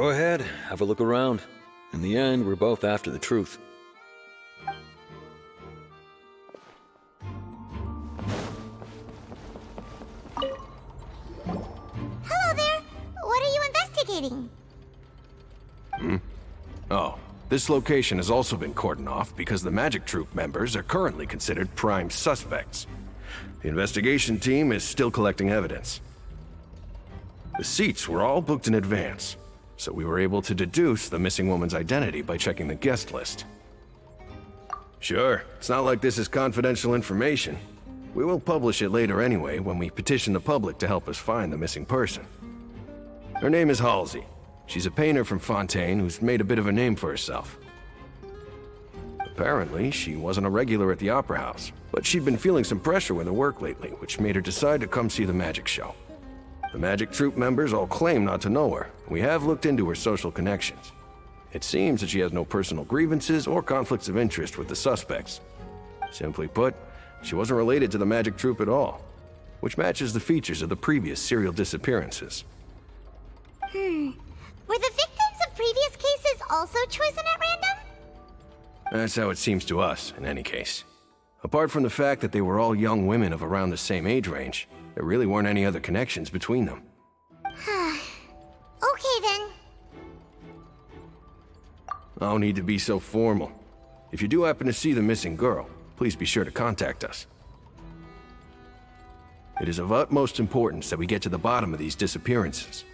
Go ahead, have a look around. In the end, we're both after the truth. Hello there! What are you investigating? Oh, this location has also been cordoned off because the Magic Troop members are currently considered prime suspects. The investigation team is still collecting evidence. The seats were all booked in advance, so we were able to deduce the missing woman's identity by checking the guest list. Sure, it's not like this is confidential information. We will publish it later anyway when we petition the public to help us find the missing person. Her name is Halsey. She's a painter from Fontaine who's made a bit of a name for herself. Apparently, she wasn't a regular at the Opera House, but she'd been feeling some pressure with her work lately, which made her decide to come see the magic show. The Magic Troop members all claim not to know her. We have looked into her social connections. It seems that she has no personal grievances or conflicts of interest with the suspects. Simply put, she wasn't related to the Magic Troop at all, which matches the features of the previous serial disappearances. Were the victims of previous cases also chosen at random? That's how it seems to us, in any case. Apart from the fact that they were all young women of around the same age range, there really weren't any other connections between them. Okay then. No need to be so formal. If you do happen to see the missing girl, please be sure to contact us. It is of utmost importance that we get to the bottom of these disappearances.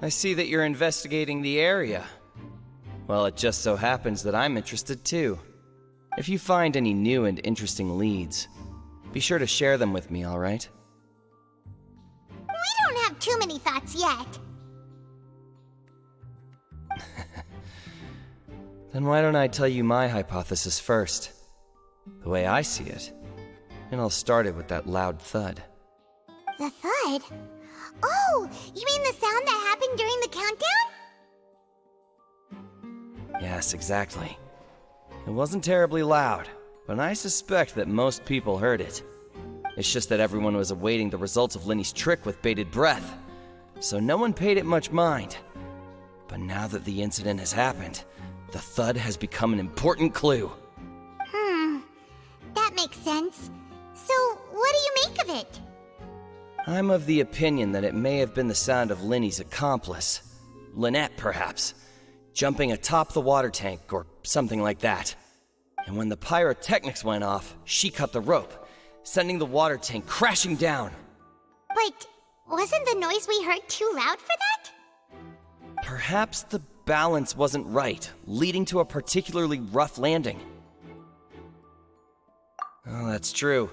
I see that you're investigating the area. Well, it just so happens that I'm interested too. If you find any new and interesting leads, be sure to share them with me, all right? We don't have too many thoughts yet. Then why don't I tell you my hypothesis first? The way I see it. And I'll start it with that loud thud. The thud? Oh, you mean the sound that happened during the countdown? Yes, exactly. It wasn't terribly loud, but I suspect that most people heard it. It's just that everyone was awaiting the results of Lenny's trick with bated breath, so no one paid it much mind. But now that the incident has happened, the thud has become an important clue. That makes sense. So, what do you make of it? I'm of the opinion that it may have been the sound of Lenny's accomplice, Lynette perhaps, jumping atop the water tank or something like that. And when the pyrotechnics went off, she cut the rope, sending the water tank crashing down. But wasn't the noise we heard too loud for that? Perhaps the balance wasn't right, leading to a particularly rough landing. Oh, that's true.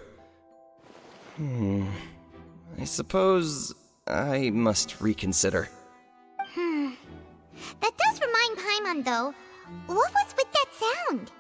I suppose I must reconsider. That does remind Paimon, though. What was with that sound?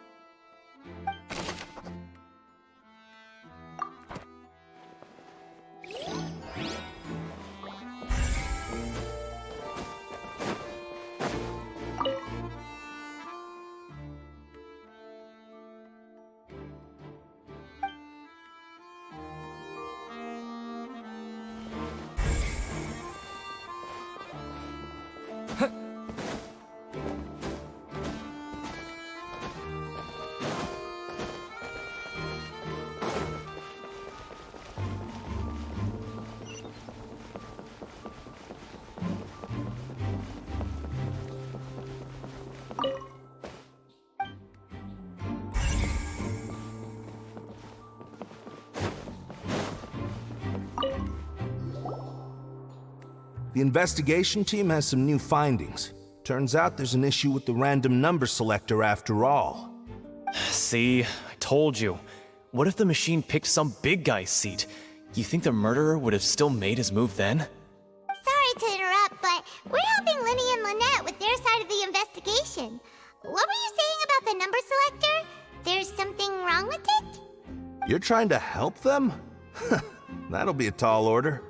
The investigation team has some new findings. Turns out there's an issue with the random number selector after all. See, I told you. What if the machine picked some big guy's seat? You think the murderer would have still made his move then? Sorry to interrupt, but we're helping Linny and Lynette with their side of the investigation. What were you saying about the number selector? There's something wrong with it? You're trying to help them? That'll be a tall order.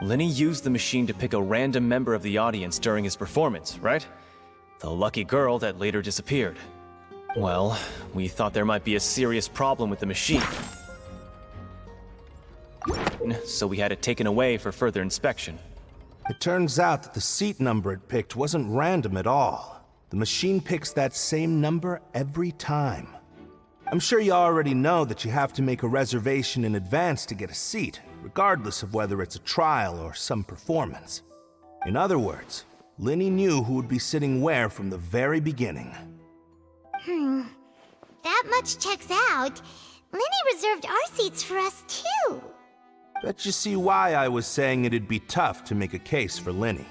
Lenny used the machine to pick a random member of the audience during his performance, right? The lucky girl that later disappeared. Well, we thought there might be a serious problem with the machine. So we had it taken away for further inspection. It turns out that the seat number it picked wasn't random at all. The machine picks that same number every time. I'm sure you already know that you have to make a reservation in advance to get a seat, regardless of whether it's a trial or some performance. In other words, Linny knew who would be sitting where from the very beginning. That much checks out. Linny reserved our seats for us, too. Bet you see why I was saying it'd be tough to make a case for Linny.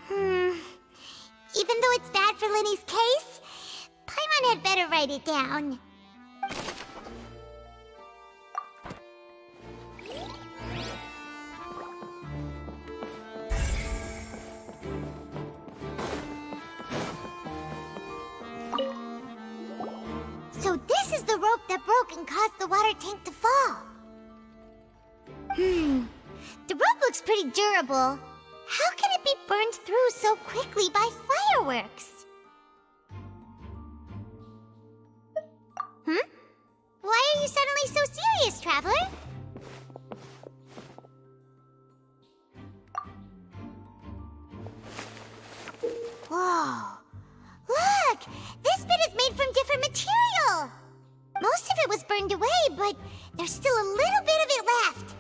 Even though it's bad for Linny's case, Paimon had better write it down. So this is the rope that broke and caused the water tank to fall. The rope looks pretty durable. How can it be burned through so quickly by fireworks? Why are you suddenly so serious, Traveler? Whoa! Look! This bit is made from different material! Most of it was burned away, but there's still a little bit of it left.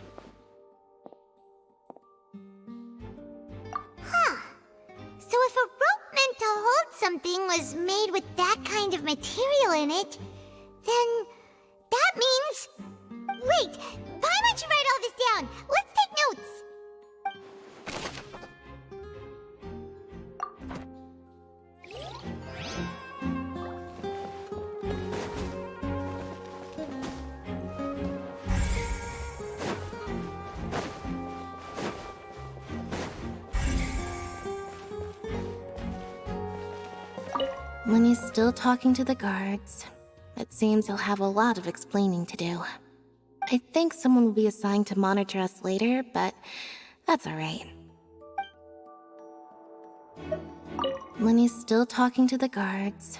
So if a rope meant to hold something was made with that kind of material in it, then that means... Wait! Paimon should write all this down! Let's take notes! Linny's still talking to the guards. It seems he'll have a lot of explaining to do. I think someone will be assigned to monitor us later, but that's alright. Linny's still talking to the guards.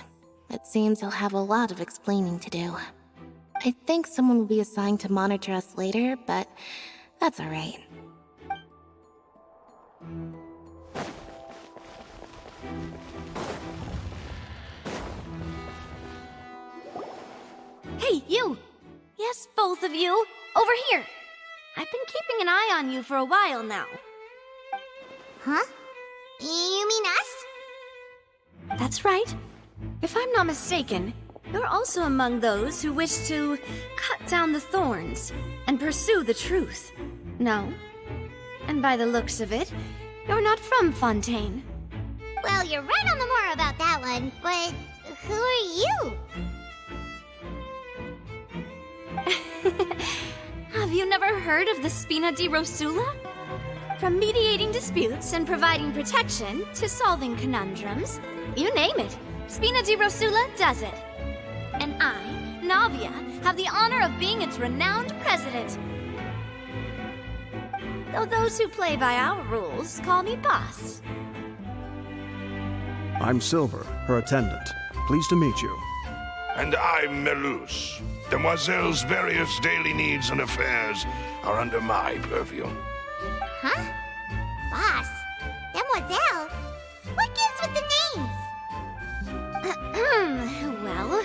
It seems he'll have a lot of explaining to do. I think someone will be assigned to monitor us later, but that's alright. Hey, you! Yes, both of you! Over here! I've been keeping an eye on you for a while now. Huh? You mean us? That's right. If I'm not mistaken, you're also among those who wish to cut down the thorns and pursue the truth. No? And by the looks of it, you're not from Fontaine. Well, you're right on the more about that one, but who are you? Have you never heard of the Spina di Rosula? From mediating disputes and providing protection to solving conundrums, you name it, Spina di Rosula does it. And I, Navia, have the honor of being its renowned president. Though those who play by our rules call me boss. I'm Silver, her attendant. Pleased to meet you. And I'm Melus. Demoiselle's various daily needs and affairs are under my purview. Huh? Boss? Demoiselle? What gives with the names? Well,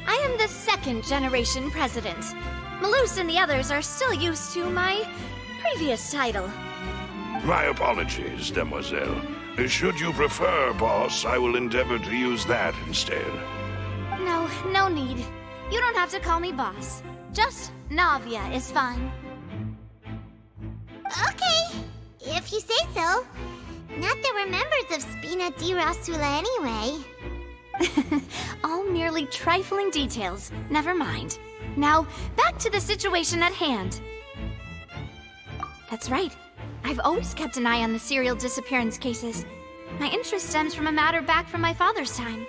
I am the second generation president. Melus and the others are still used to my previous title. My apologies, Demoiselle. Should you prefer, boss, I will endeavor to use that instead. No need. You don't have to call me boss. Just Navia is fine. Okay, if you say so. Not that we're members of Spina di Rosula anyway. All merely trifling details. Never mind. Now, back to the situation at hand. That's right. I've always kept an eye on the serial disappearance cases. My interest stems from a matter back from my father's time.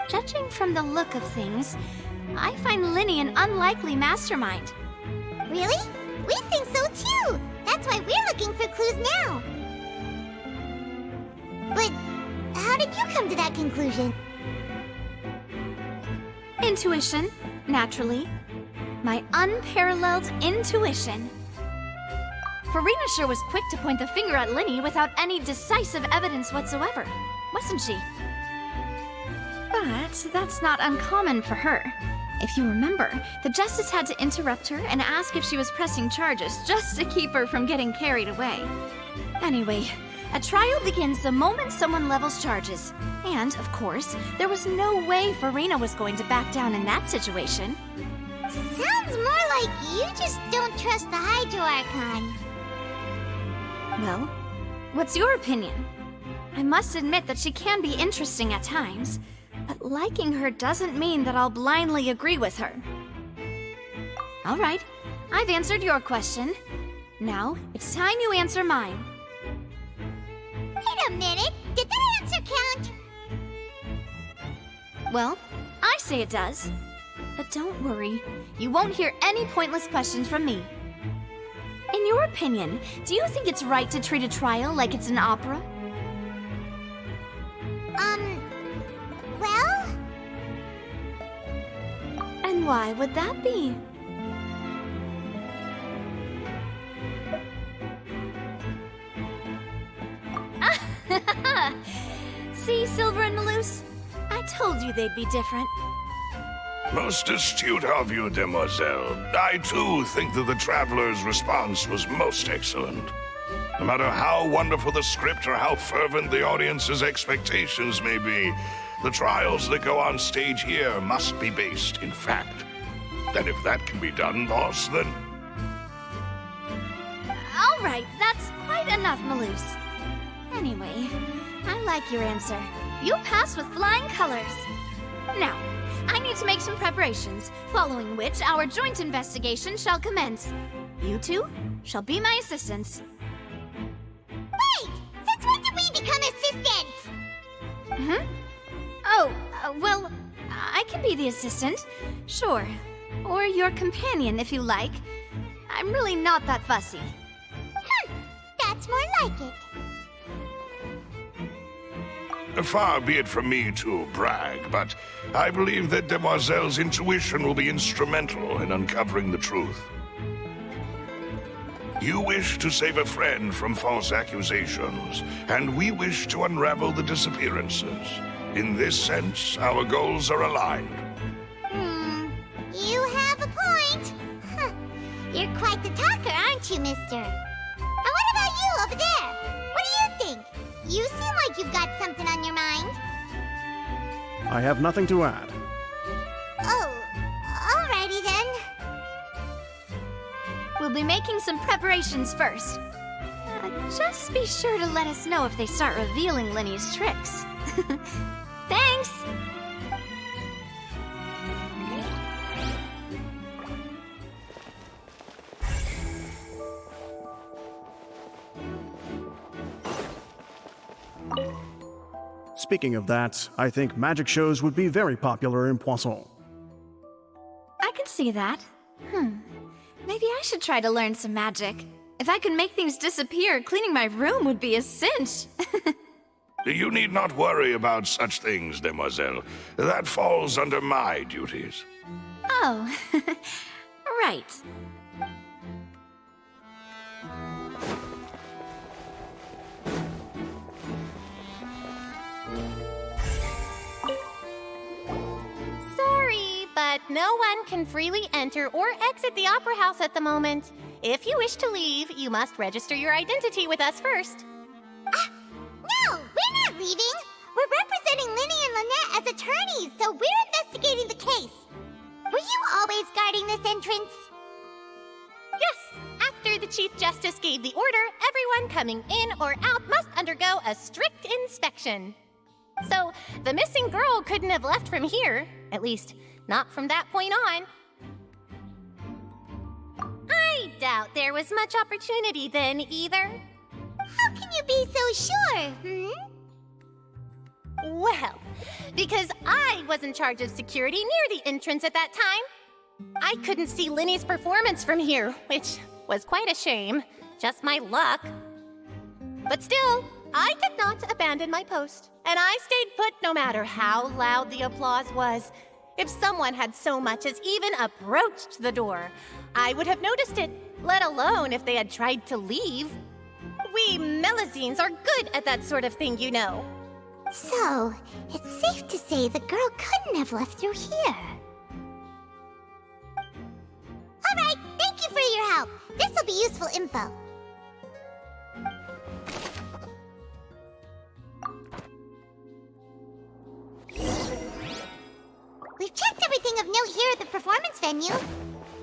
Judging from the look of things, I find Linny an unlikely mastermind. Really? We think so too! That's why we're looking for clues now! But how did you come to that conclusion? Intuition, naturally. My unparalleled intuition. Farina sure was quick to point the finger at Linny without any decisive evidence whatsoever, wasn't she? But that's not uncommon for her. If you remember, the Justice had to interrupt her and ask if she was pressing charges just to keep her from getting carried away. Anyway, a trial begins the moment someone levels charges. And, of course, there was no way Farina was going to back down in that situation. Sounds more like you just don't trust the Hydro Archon. Well, what's your opinion? I must admit that she can be interesting at times, but liking her doesn't mean that I'll blindly agree with her. All right, I've answered your question. Now, it's time you answer mine. Wait a minute! Did that answer count? Well, I say it does. But don't worry, you won't hear any pointless questions from me. In your opinion, do you think it's right to treat a trial like it's an opera? Well? And why would that be? See, Silver and Malus? I told you they'd be different. Most astute of you, demoiselle. I too think that the Traveler's response was most excellent. No matter how wonderful the script or how fervent the audience's expectations may be, the trials that go on stage here must be based in fact. And if that can be done, boss, then... All right, that's quite enough, Malus. Anyway, I like your answer. You pass with flying colors. Now, I need to make some preparations, following which our joint investigation shall commence. You two shall be my assistants. Wait! Since when did we become assistants? Oh, well, I can be the assistant, sure. Or your companion, if you like. I'm really not that fussy. That's more like it. Far be it from me to brag, but I believe that Demoiselle's intuition will be instrumental in uncovering the truth. You wish to save a friend from false accusations, and we wish to unravel the disappearances. In this sense, our goals are aligned. You have a point. You're quite the talker, aren't you, mister? And what about you over there? What do you think? You seem like you've got something on your mind. I have nothing to add. Oh, alrighty then. We'll be making some preparations first. Just be sure to let us know if they start revealing Linny's tricks. Thanks! Speaking of that, I think magic shows would be very popular in Poisson. I can see that. Maybe I should try to learn some magic. If I could make things disappear, cleaning my room would be a cinch. You need not worry about such things, demoiselle. That falls under my duties. Oh, right. Sorry, but no one can freely enter or exit the Opera House at the moment. If you wish to leave, you must register your identity with us first. No, we're not leaving. We're representing Linny and Lynette as attorneys, so we're investigating the case. Were you always guarding this entrance? Yes, after the Chief Justice gave the order, everyone coming in or out must undergo a strict inspection. So, the missing girl couldn't have left from here. At least, not from that point on. I doubt there was much opportunity then, either. How can you be so sure, Well, because I was in charge of security near the entrance at that time. I couldn't see Linny's performance from here, which was quite a shame. Just my luck. But still, I did not abandon my post, and I stayed put no matter how loud the applause was. If someone had so much as even approached the door, I would have noticed it, let alone if they had tried to leave. We Melazines are good at that sort of thing, you know. So, it's safe to say the girl couldn't have left through here. Alright, thank you for your help. This'll be useful info. We've checked everything of note here at the performance venue.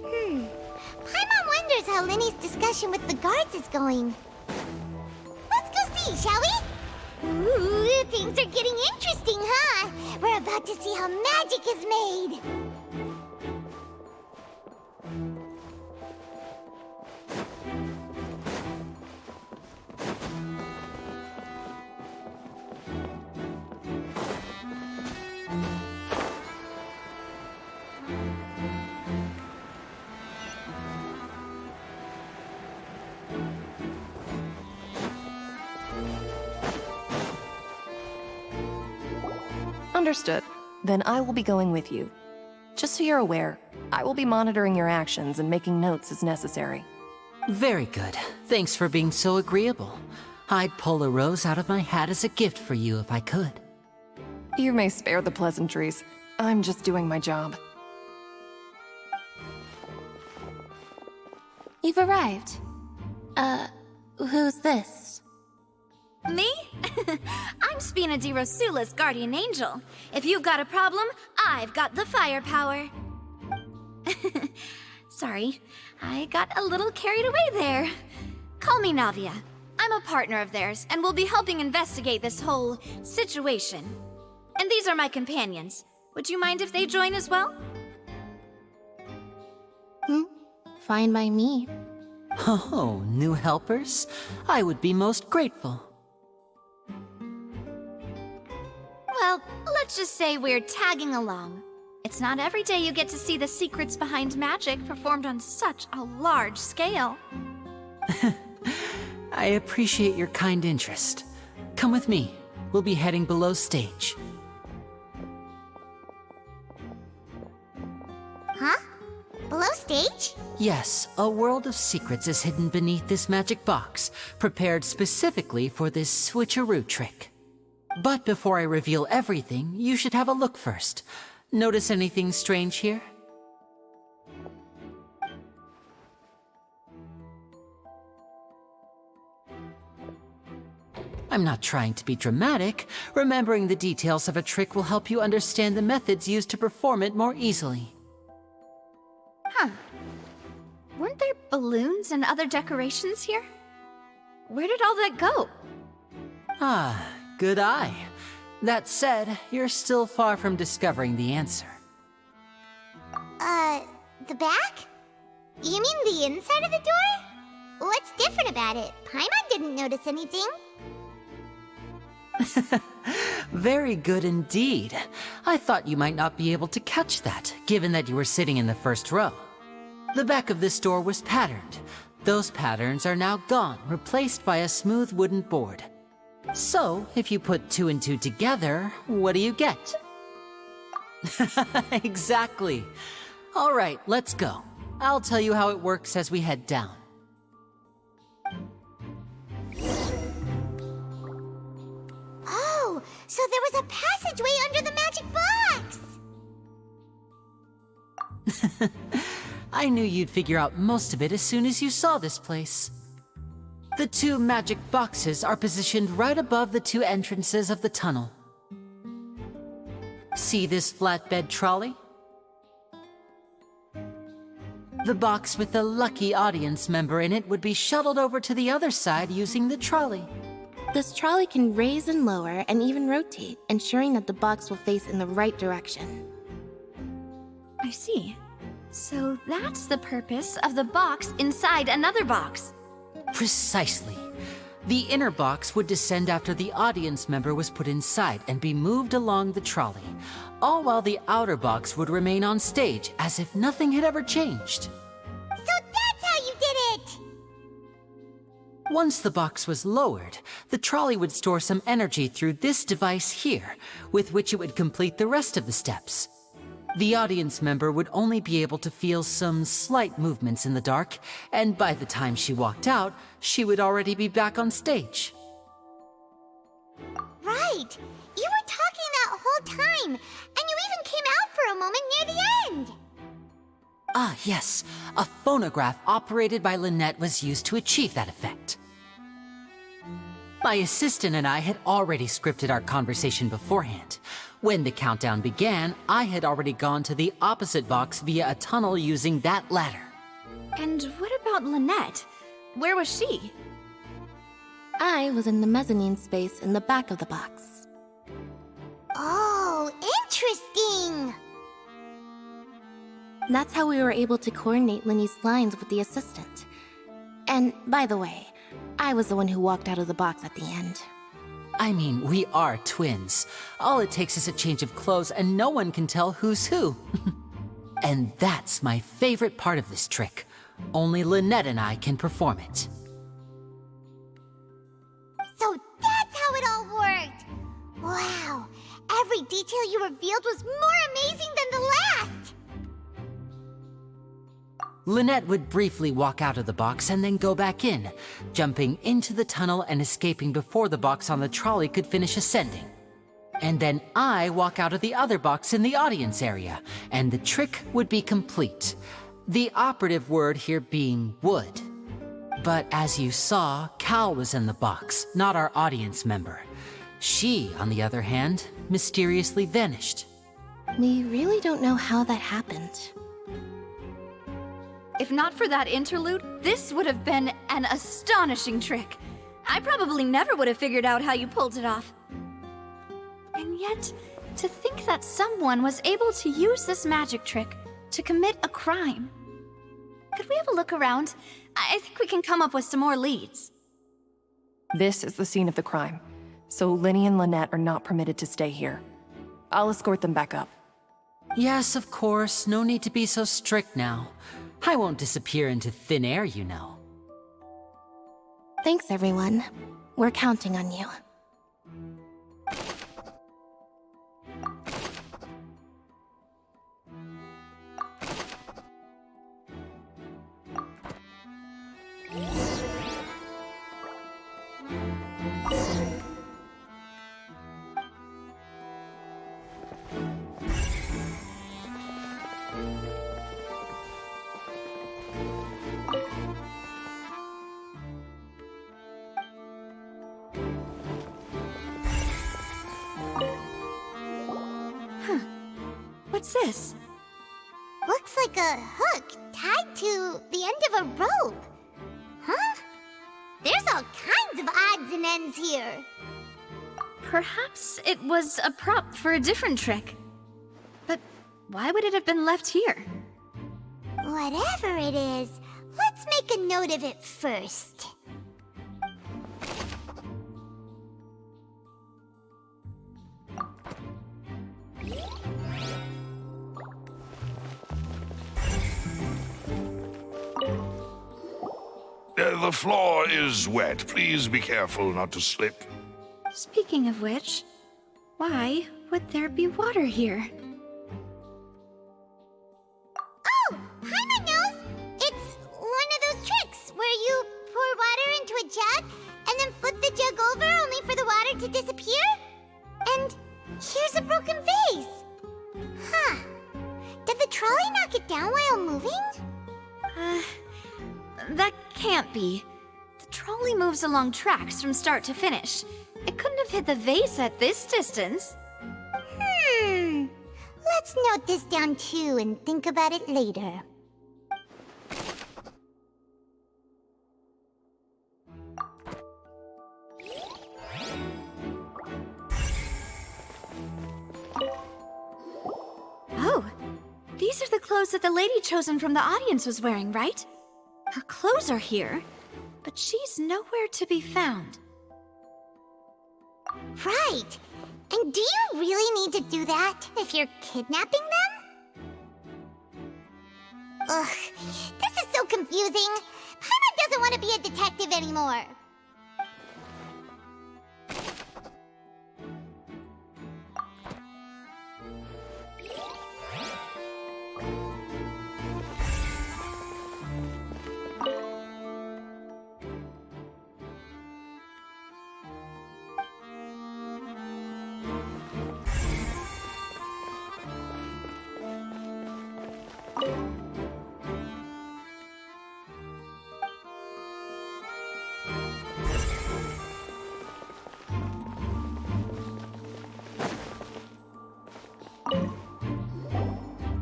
Paimon wonders how Linny's discussion with the guards is going. Let's go see, shall we? Ooh, things are getting interesting, huh? We're about to see how magic is made. Understood. Then I will be going with you. Just so you're aware, I will be monitoring your actions and making notes as necessary. Very good. Thanks for being so agreeable. I'd pull a rose out of my hat as a gift for you if I could. You may spare the pleasantries. I'm just doing my job. You've arrived. Who's this? Me? I'm Spina di Rosula's guardian angel. If you've got a problem, I've got the firepower. Sorry, I got a little carried away there. Call me Navia. I'm a partner of theirs, and will be helping investigate this whole situation. And these are my companions. Would you mind if they join as well? Fine by me. Oh, new helpers? I would be most grateful. Well, let's just say we're tagging along. It's not every day you get to see the secrets behind magic performed on such a large scale. I appreciate your kind interest. Come with me. We'll be heading below stage. Huh? Below stage? Yes, a world of secrets is hidden beneath this magic box, prepared specifically for this switcheroo trick. But before I reveal everything, you should have a look first. Notice anything strange here? I'm not trying to be dramatic. Remembering the details of a trick will help you understand the methods used to perform it more easily. Huh. Weren't there balloons and other decorations here? Where did all that go? Ah, good eye. That said, you're still far from discovering the answer. The back? You mean the inside of the door? What's different about it? Paimon didn't notice anything. Very good indeed. I thought you might not be able to catch that, given that you were sitting in the first row. The back of this door was patterned. Those patterns are now gone, replaced by a smooth wooden board. So, if you put 2 and 2 together, what do you get? Exactly. All right, let's go. I'll tell you how it works as we head down. Oh, so there was a passageway under the magic box! I knew you'd figure out most of it as soon as you saw this place. The 2 magic boxes are positioned right above the 2 entrances of the tunnel. See this flatbed trolley? The box with the lucky audience member in it would be shuttled over to the other side using the trolley. This trolley can raise and lower and even rotate, ensuring that the box will face in the right direction. I see. So that's the purpose of the box inside another box. Precisely. The inner box would descend after the audience member was put inside and be moved along the trolley, all while the outer box would remain on stage as if nothing had ever changed. So that's how you did it! Once the box was lowered, the trolley would store some energy through this device here, with which it would complete the rest of the steps. The audience member would only be able to feel some slight movements in the dark, and by the time she walked out, she would already be back on stage. Right! You were talking that whole time, and you even came out for a moment near the end! Ah, yes. A phonograph operated by Lynette was used to achieve that effect. My assistant and I had already scripted our conversation beforehand. When the countdown began, I had already gone to the opposite box via a tunnel using that ladder. And what about Lynette? Where was she? I was in the mezzanine space in the back of the box. Oh, interesting! That's how we were able to coordinate Linny's lines with the assistant. And, by the way, I was the one who walked out of the box at the end. I mean, we are twins. All it takes is a change of clothes and no one can tell who's who. And that's my favorite part of this trick. Only Lynette and I can perform it. So that's how it all worked! Wow, every detail you revealed was more amazing than the last! Lynette would briefly walk out of the box and then go back in, jumping into the tunnel and escaping before the box on the trolley could finish ascending. And then I walk out of the other box in the audience area, and the trick would be complete. The operative word here being would. But as you saw, Cal was in the box, not our audience member. She, on the other hand, mysteriously vanished. We really don't know how that happened. If not for that interlude, this would have been an astonishing trick. I probably never would have figured out how you pulled it off. And yet, to think that someone was able to use this magic trick to commit a crime. Could we have a look around? I think we can come up with some more leads. This is the scene of the crime, so Linny and Lynette are not permitted to stay here. I'll escort them back up. Yes, of course. No need to be so strict now. I won't disappear into thin air, you know. Thanks, everyone. We're counting on you. What's this? Looks like a hook tied to the end of a rope. Huh? There's all kinds of odds and ends here. Perhaps it was a prop for a different trick. But why would it have been left here? Whatever it is, let's make a note of it first. The floor is wet. Please be careful not to slip. Speaking of which, why would there be water here? Oh, Paimon knows! It's one of those tricks where you pour water into a jug and then flip the jug over only for the water to disappear? And here's a broken vase! Huh. Did the trolley knock it down while moving? That can't be. The trolley moves along tracks from start to finish. It couldn't have hit the vase at this distance. Let's note this down too and think about it later. These are the clothes that the lady chosen from the audience was wearing, right? Her clothes are here, but she's nowhere to be found. Right. And do you really need to do that if you're kidnapping them? Ugh, this is so confusing. Paimon doesn't want to be a detective anymore.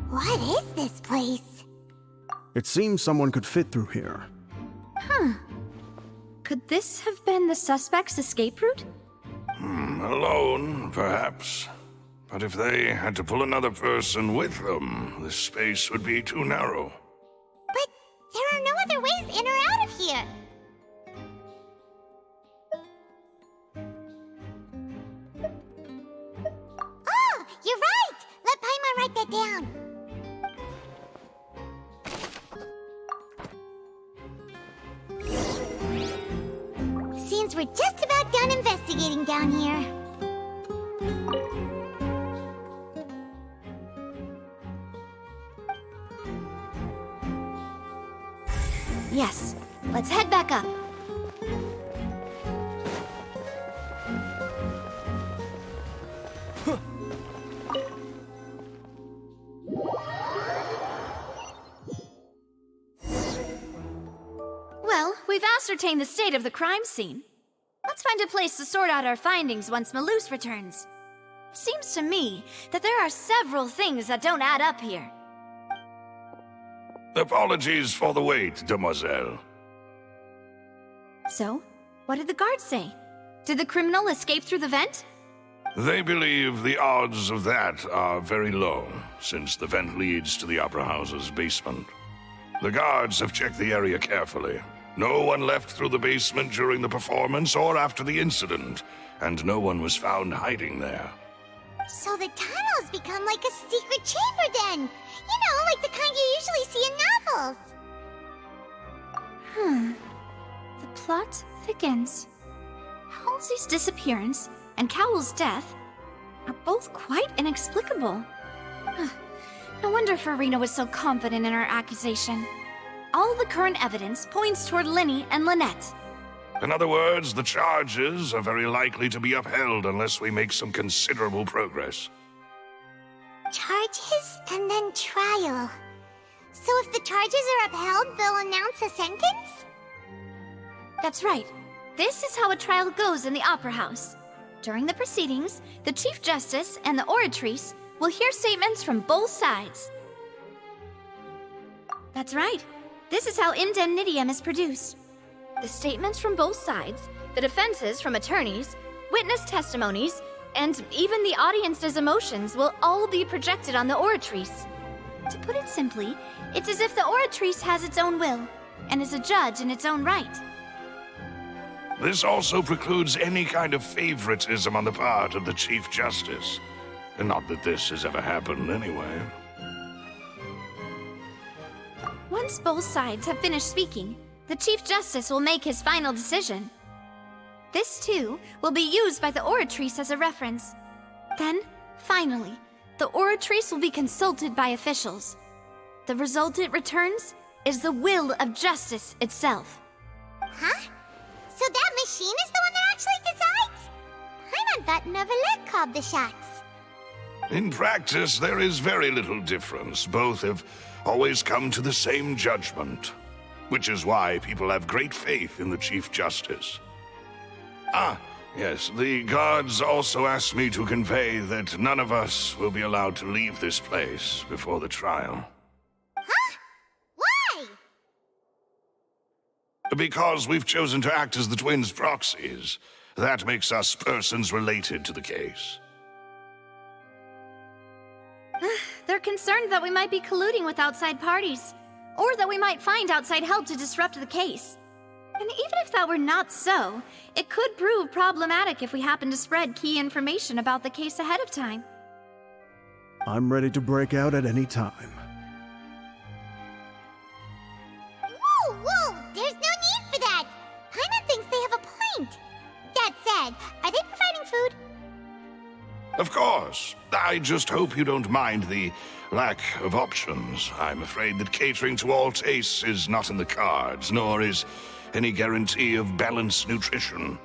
What is this place? It seems someone could fit through here. Huh. Could this have been the suspect's escape route? Alone, perhaps. But if they had to pull another person with them, the space would be too narrow. But there are no other ways in or out of here. Oh, you're right! Let Paimon write that down. Seems we're just about done investigating down here. Yes, let's head back up. Well, we've ascertained the state of the crime scene. Let's find a place to sort out our findings once Malus returns. It seems to me that there are several things that don't add up here. Apologies for the wait, demoiselle. So, what did the guards say? Did the criminal escape through the vent? They believe the odds of that are very low, since the vent leads to the Opera House's basement. The guards have checked the area carefully. No one left through the basement during the performance or after the incident, and no one was found hiding there. So the tunnels become like a secret chamber then! You know, like the kind you usually see in novels! The plot thickens. Halsey's disappearance and Cowell's death are both quite inexplicable. No wonder Farina was so confident in her accusation. All the current evidence points toward Linny and Lynette. In other words, the charges are very likely to be upheld unless we make some considerable progress. Charges and then trial. So if the charges are upheld, they'll announce a sentence? That's right. This is how a trial goes in the Opera House. During the proceedings, the Chief Justice and the Oratrice will hear statements from both sides. That's right. This is how indemnitium is produced. The statements from both sides, the defenses from attorneys, witness testimonies, and even the audience's emotions will all be projected on the Oratrice. To put it simply, it's as if the Oratrice has its own will, and is a judge in its own right. This also precludes any kind of favoritism on the part of the Chief Justice. And not that this has ever happened anyway. Once both sides have finished speaking, the Chief Justice will make his final decision. This, too, will be used by the Oratrice as a reference. Then, finally, the Oratrice will be consulted by officials. The result it returns is the will of justice itself. Huh? So that machine is the one that actually decides? Paimon thought Neverlet called the shots. In practice, there is very little difference. Both have always come to the same judgment, which is why people have great faith in the Chief Justice. Ah, yes, the guards also asked me to convey that none of us will be allowed to leave this place before the trial. Huh? Why? Because we've chosen to act as the twins' proxies. That makes us persons related to the case. They're concerned that we might be colluding with outside parties, or that we might find outside help to disrupt the case. And even if that were not so, it could prove problematic if we happen to spread key information about the case ahead of time. I'm ready to break out at any time. Whoa, whoa! There's no need for that! Paimon thinks they have a point! That said, are they providing food? Of course. I just hope you don't mind the lack of options. I'm afraid that catering to all tastes is not in the cards, nor is any guarantee of balanced nutrition.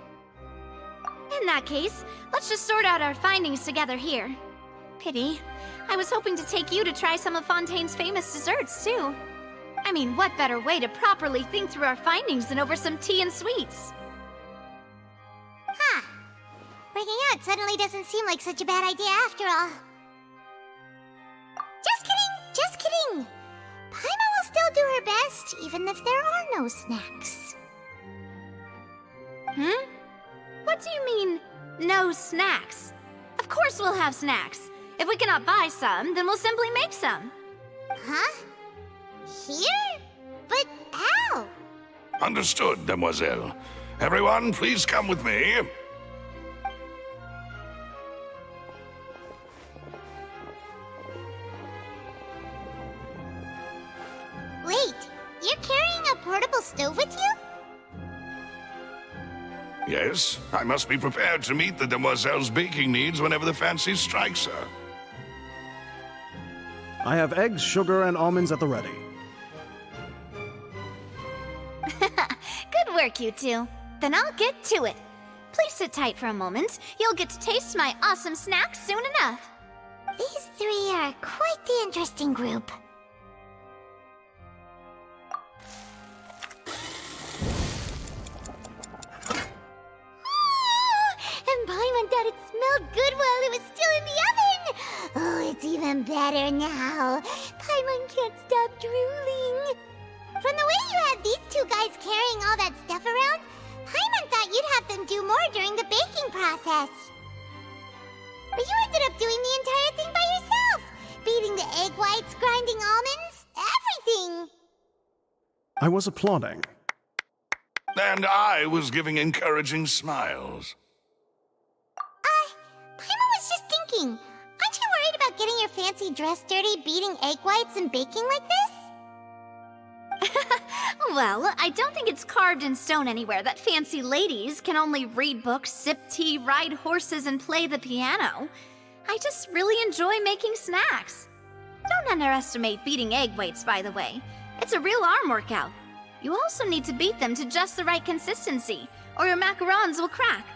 In that case, let's just sort out our findings together here. Pity. I was hoping to take you to try some of Fontaine's famous desserts, too. I mean, what better way to properly think through our findings than over some tea and sweets? Huh. Breaking out suddenly doesn't seem like such a bad idea after all. Just kidding! Just kidding! Paimon will still do her best, even if there are no snacks. Hmm? What do you mean, no snacks? Of course we'll have snacks. If we cannot buy some, then we'll simply make some. Huh? Here? But how? Understood, demoiselle. Everyone, please come with me. Wait, you're carrying a portable stove with you? Yes, I must be prepared to meet the demoiselle's baking needs whenever the fancy strikes her. I have eggs, sugar, and almonds at the ready. Good work, you two. Then I'll get to it. Please sit tight for a moment. You'll get to taste my awesome snacks soon enough. These three are quite the interesting group. And Paimon thought it smelled good while it was still in the oven! Oh, it's even better now. Paimon can't stop drooling. From the way you had these two guys carrying all that stuff around, Paimon thought you'd have them do more during the baking process. But you ended up doing the entire thing by yourself! Beating the egg whites, grinding almonds, everything! I was applauding. And I was giving encouraging smiles. Paimon was just thinking, aren't you worried about getting your fancy dress dirty beating egg whites and baking like this? Well, I don't think it's carved in stone anywhere that fancy ladies can only read books, sip tea, ride horses, and play the piano. I just really enjoy making snacks. Don't underestimate beating egg whites, by the way. It's a real arm workout. You also need to beat them to just the right consistency, or your macarons will crack.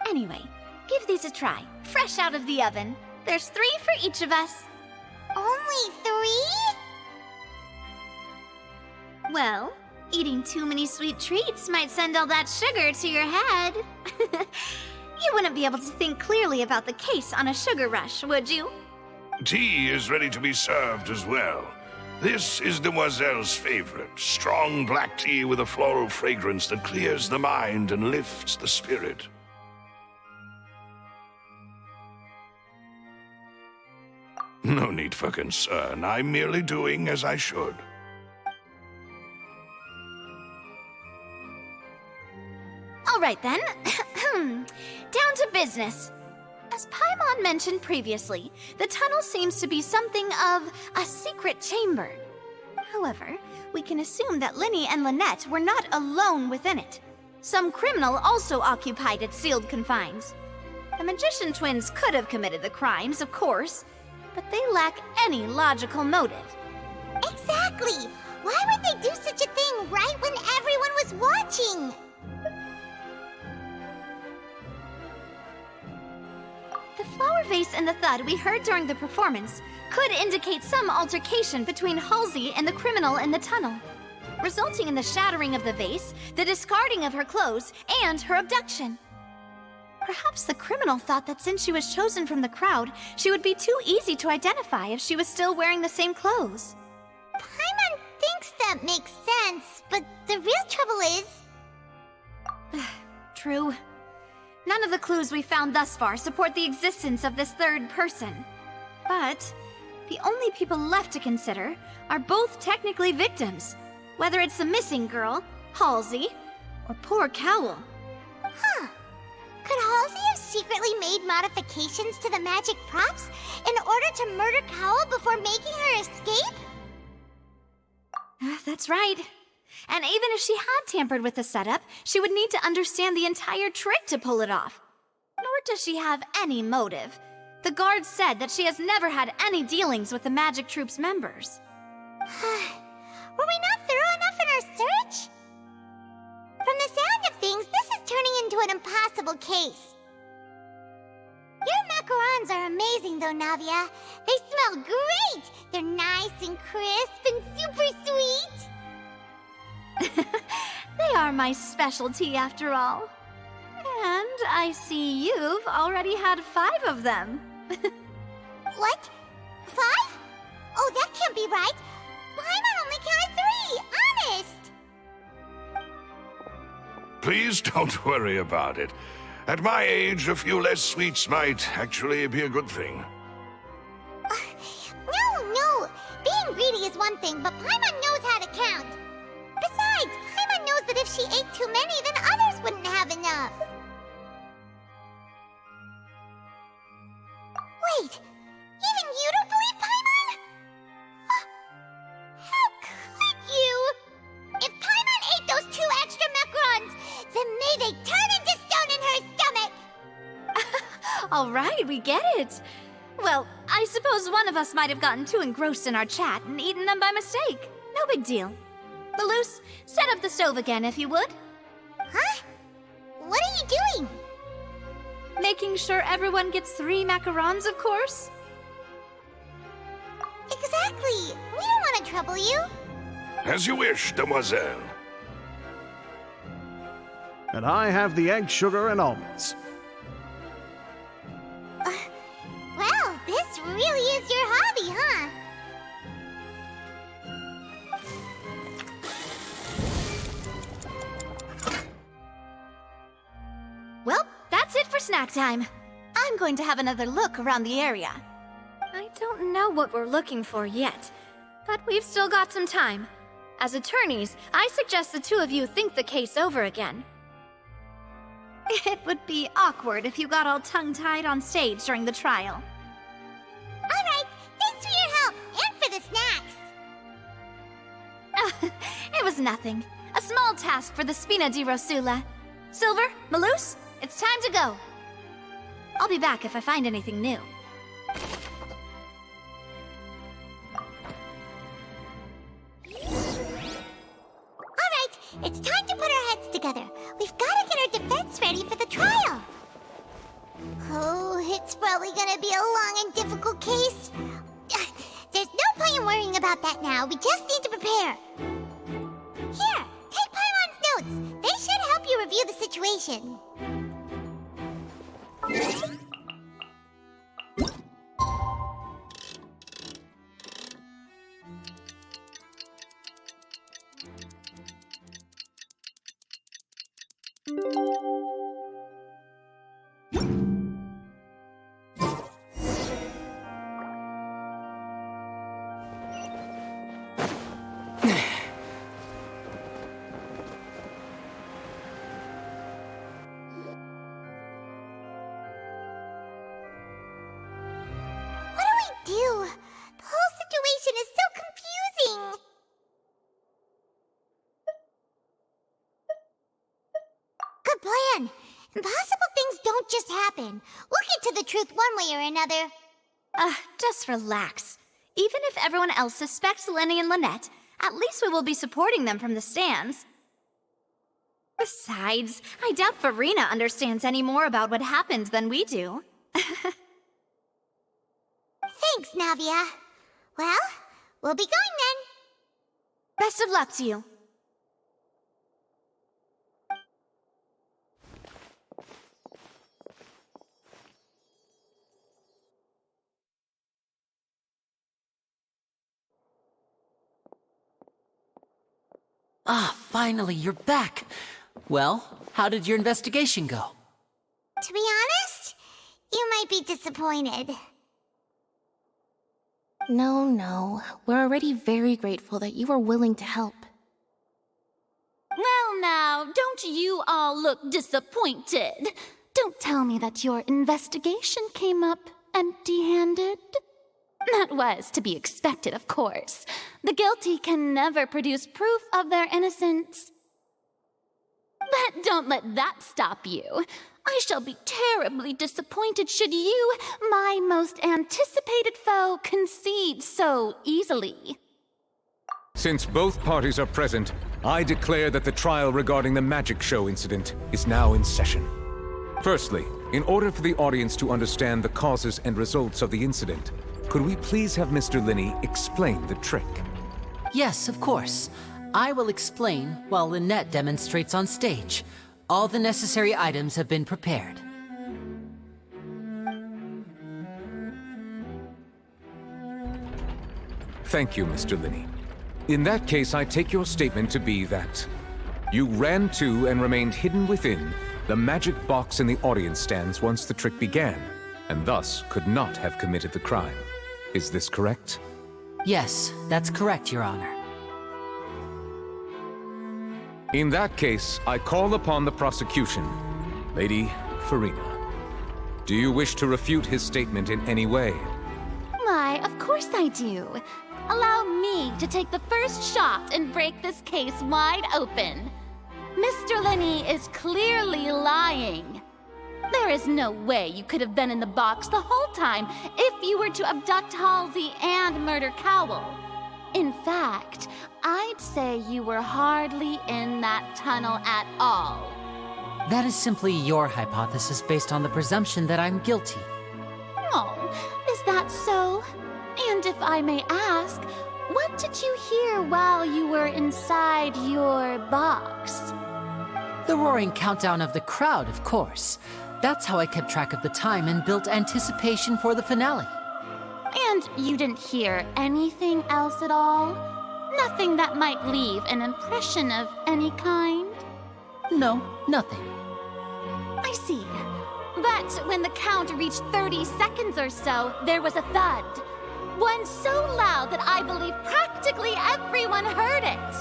Anyway, give these a try, fresh out of the oven. There's 3 for each of us. Only 3? Well, eating too many sweet treats might send all that sugar to your head. You wouldn't be able to think clearly about the case on a sugar rush, would you? Tea is ready to be served as well. This is Demoiselle's favorite, strong black tea with a floral fragrance that clears the mind and lifts the spirit. No need for concern. I'm merely doing as I should. All right then. Down to business. As Paimon mentioned previously, the tunnel seems to be something of a secret chamber. However, we can assume that Linny and Lynette were not alone within it. Some criminal also occupied its sealed confines. The magician twins could have committed the crimes, of course, but they lack any logical motive. Exactly! Why would they do such a thing right when everyone was watching? The flower vase and the thud we heard during the performance could indicate some altercation between Halsey and the criminal in the tunnel, resulting in the shattering of the vase, the discarding of her clothes, and her abduction. Perhaps the criminal thought that since she was chosen from the crowd, she would be too easy to identify if she was still wearing the same clothes. Paimon thinks that makes sense, but the real trouble is... True. None of the clues we found thus far support the existence of this third person. But The only people left to consider are both technically victims, whether it's the missing girl, Halsey, or poor Cowl. Huh. Could Halsey have secretly made modifications to the magic props in order to murder Cowl before making her escape? That's right. And even if she had tampered with the setup, she would need to understand the entire trick to pull it off. Nor does she have any motive. The guard said that she has never had any dealings with the Magic Troop's members. Were we not thorough enough in our search? From the sound of things, this is turning into an impossible case. Your macarons are amazing, though, Navia. They smell great! They're nice and crisp and super sweet! They are my specialty, after all. And I see you've already had 5 of them. What? 5? Oh, that can't be right! Paimon only counted 3, honest! Please don't worry about it. At my age, a few less sweets might actually be a good thing. No! Being greedy is one thing, but Paimon knows how to count. Besides, Paimon knows that if she ate too many, then others wouldn't have enough. Wait, even you don't believe Paimon? How could you? If Paimon ate those 2 extra macarons, then may they turn into stone in her stomach! All right, we get it. Well, I suppose one of us might have gotten too engrossed in our chat and eaten them by mistake. No big deal. Malus, set up the stove again, if you would. Huh? What are you doing? Making sure everyone gets 3 macarons, of course. Exactly. We don't want to trouble you. As you wish, demoiselle. And I have the egg, sugar, and almonds. Well, this really is your hobby, huh? Well, that's it for snack time. I'm going to have another look around the area. I don't know what we're looking for yet, but we've still got some time. As attorneys, I suggest the 2 of you think the case over again. It would be awkward if you got all tongue-tied on stage during the trial. All right, thanks for your help and for the snacks. It was nothing. A small task for the Spina di Rosula. Silver, Malus, it's time to go. I'll be back if I find anything new. All right, it's time to put our heads together. We've got to get our defense ready for the trial. Oh, it's probably gonna be a long and difficult case. There's no point in worrying about that now. We just need to prepare. Here, take Paimon's notes. They should help you review the situation. Do? The whole situation is so confusing. Good plan. Impossible things don't just happen. We'll get to the truth one way or another. Just relax. Even if everyone else suspects Lenny and Lynette, at least we will be supporting them from the stands. Besides, I doubt Farina understands any more about what happened than we do. Thanks, Navia. Well, we'll be going then. Best of luck to you. Ah, finally, you're back. Well, how did your investigation go? To be honest, you might be disappointed. No. We're already very grateful that you were willing to help. Well now, don't you all look disappointed. Don't tell me that your investigation came up empty-handed. That was to be expected, of course. The guilty can never produce proof of their innocence. But don't let that stop you. I shall be terribly disappointed should you, my most anticipated foe, concede so easily. Since both parties are present, I declare that the trial regarding the magic show incident is now in session. Firstly, in order for the audience to understand the causes and results of the incident, could we please have Mr. Linney explain the trick? Yes, of course. I will explain while Lynette demonstrates on stage. All the necessary items have been prepared. Thank you, Mr. Linney. In that case, I take your statement to be that you ran to and remained hidden within the magic box in the audience stands once the trick began, and thus could not have committed the crime. Is this correct? Yes, that's correct, Your Honor. In that case, I call upon the prosecution. Lady Farina, do you wish to refute his statement in any way? Why, of course I do. Allow me to take the first shot and break this case wide open. Mr. Linney is clearly lying. There is no way you could have been in the box the whole time if you were to abduct Halsey and murder Cowell. In fact, I'd say you were hardly in that tunnel at all. That is simply your hypothesis based on the presumption that I'm guilty. Oh, is that so? And if I may ask, what did you hear while you were inside your box? The roaring countdown of the crowd, of course. That's how I kept track of the time and built anticipation for the finale. And you didn't hear anything else at all? Nothing that might leave an impression of any kind? No, nothing. I see. But when the count reached 30 seconds or so, there was a thud. One so loud that I believe practically everyone heard it.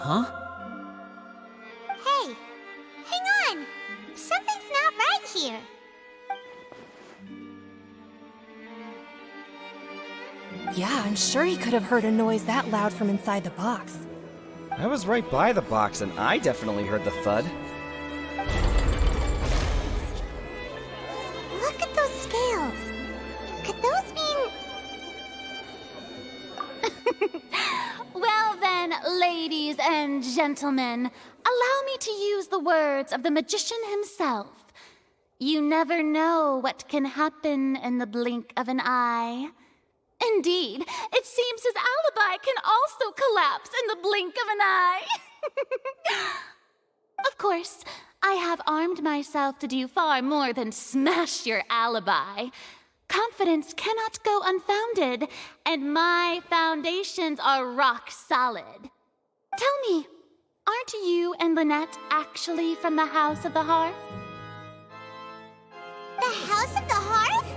Huh? Hey, hang on. Something's not right here. Yeah, I'm sure he could have heard a noise that loud from inside the box. I was right by the box, and I definitely heard the thud. Look at those scales. Could those mean... Well then, ladies and gentlemen, allow me to use the words of the magician himself. You never know what can happen in the blink of an eye. Indeed, it seems his alibi can also collapse in the blink of an eye. Of course, I have armed myself to do far more than smash your alibi. Confidence cannot go unfounded, and my foundations are rock solid. Tell me, aren't you and Lynette actually from the House of the Hearth? The House of the Hearth?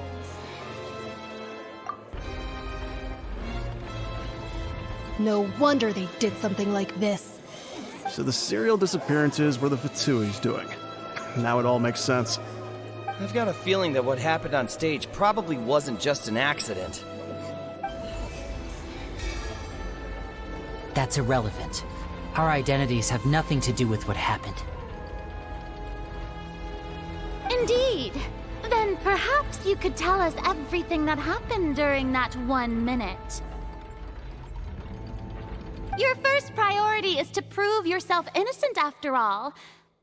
No wonder they did something like this. So the serial disappearances were the Fatui's doing. Now it all makes sense. I've got a feeling that what happened on stage probably wasn't just an accident. That's irrelevant. Our identities have nothing to do with what happened. Indeed. Then perhaps you could tell us everything that happened during that 1 minute. Your first priority is to prove yourself innocent, after all.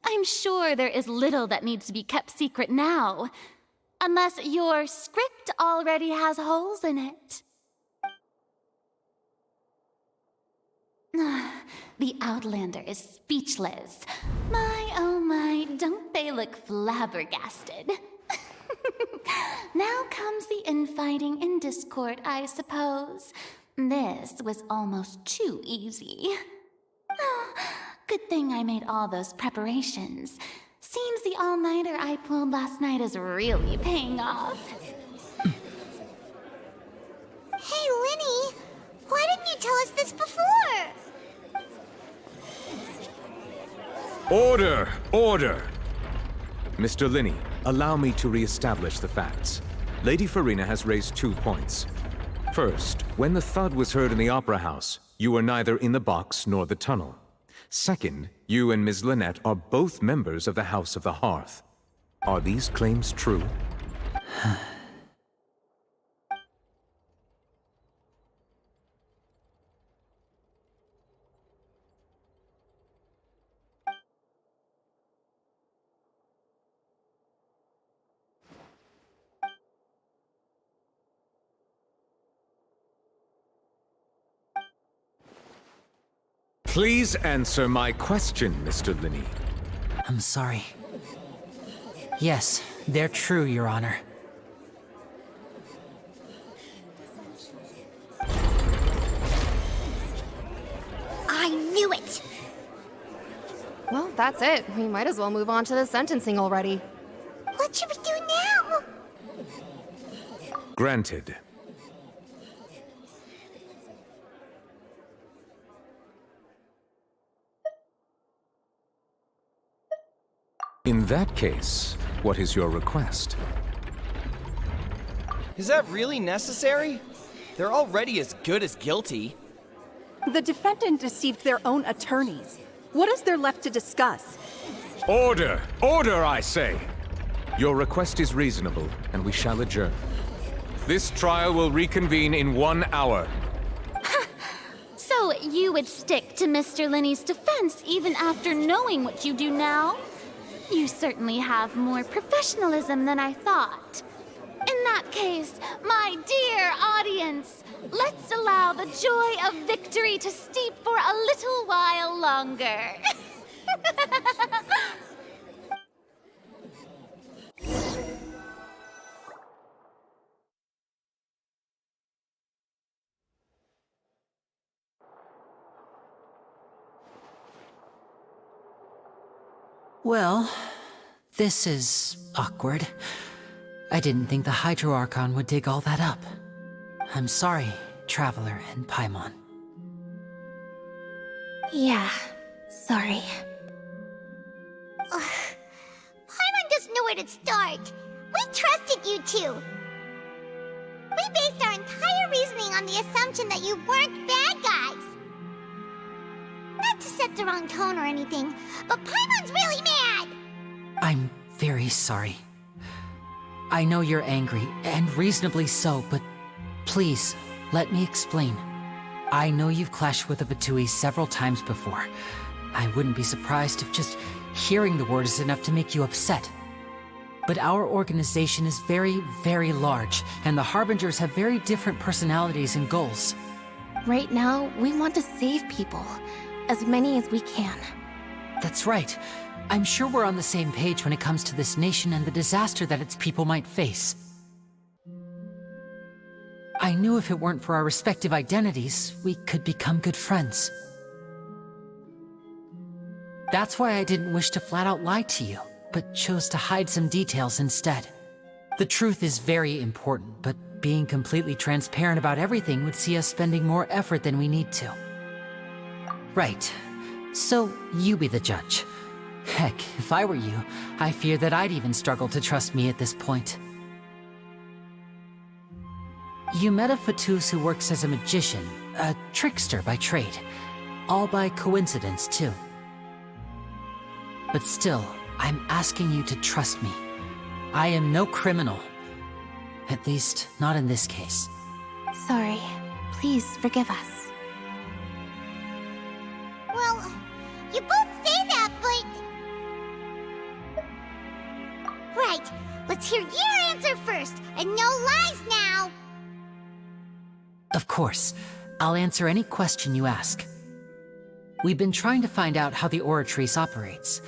I'm sure there is little that needs to be kept secret now. Unless your script already has holes in it. The Outlander is speechless. My, oh my, don't they look flabbergasted? Now comes the infighting and discord, I suppose. This was almost too easy. Oh, good thing I made all those preparations. Seems the all-nighter I pulled last night is really paying off. Hey, tell us this before? Order! Order! Mr. Linney, allow me to re-establish the facts. Lady Farina has raised 2 points. First, when the thud was heard in the Opera House, you were neither in the box nor the tunnel. Second, you and Ms. Lynette are both members of the House of the Hearth. Are these claims true? Please answer my question, Mr. Linney. I'm sorry. Yes, they're true, Your Honor. I knew it! Well, that's it. We might as well move on to the sentencing already. What should we do now? Granted. In that case, what is your request? Is that really necessary? They're already as good as guilty. The defendant deceived their own attorneys. What is there left to discuss? Order! Order, I say! Your request is reasonable, and we shall adjourn. This trial will reconvene in 1 hour. So you would stick to Mr. Linney's defense even after knowing what you do now? You certainly have more professionalism than I thought. In that case, my dear audience, let's allow the joy of victory to steep for a little while longer. Well, this is awkward. I didn't think the Hydro Archon would dig all that up. I'm sorry, Traveler and Paimon. Yeah, sorry. Paimon doesn't know where to start. We trusted you two. We based our entire reasoning on the assumption that you weren't bad guys. Not to set the wrong tone or anything, but Paimon's really mad! I'm very sorry. I know you're angry, and reasonably so, but please, let me explain. I know you've clashed with the Fatui several times before. I wouldn't be surprised if just hearing the word is enough to make you upset. But our organization is very, very large, and the Harbingers have very different personalities and goals. Right now, we want to save people. As many as we can. That's right. I'm sure we're on the same page when it comes to this nation and the disaster that its people might face. I knew if it weren't for our respective identities, we could become good friends. That's why I didn't wish to flat out lie to you, but chose to hide some details instead. The truth is very important, but being completely transparent about everything would see us spending more effort than we need to. Right. So, you be the judge. Heck, if I were you, I fear that I'd even struggle to trust me at this point. You met a Fatus who works as a magician, a trickster by trade. All by coincidence, too. But still, I'm asking you to trust me. I am no criminal. At least, not in this case. Sorry. Please forgive us. Well, you both say that, but... Right, let's hear your answer first, and no lies now! Of course. I'll answer any question you ask. We've been trying to find out how the Oratrice operates.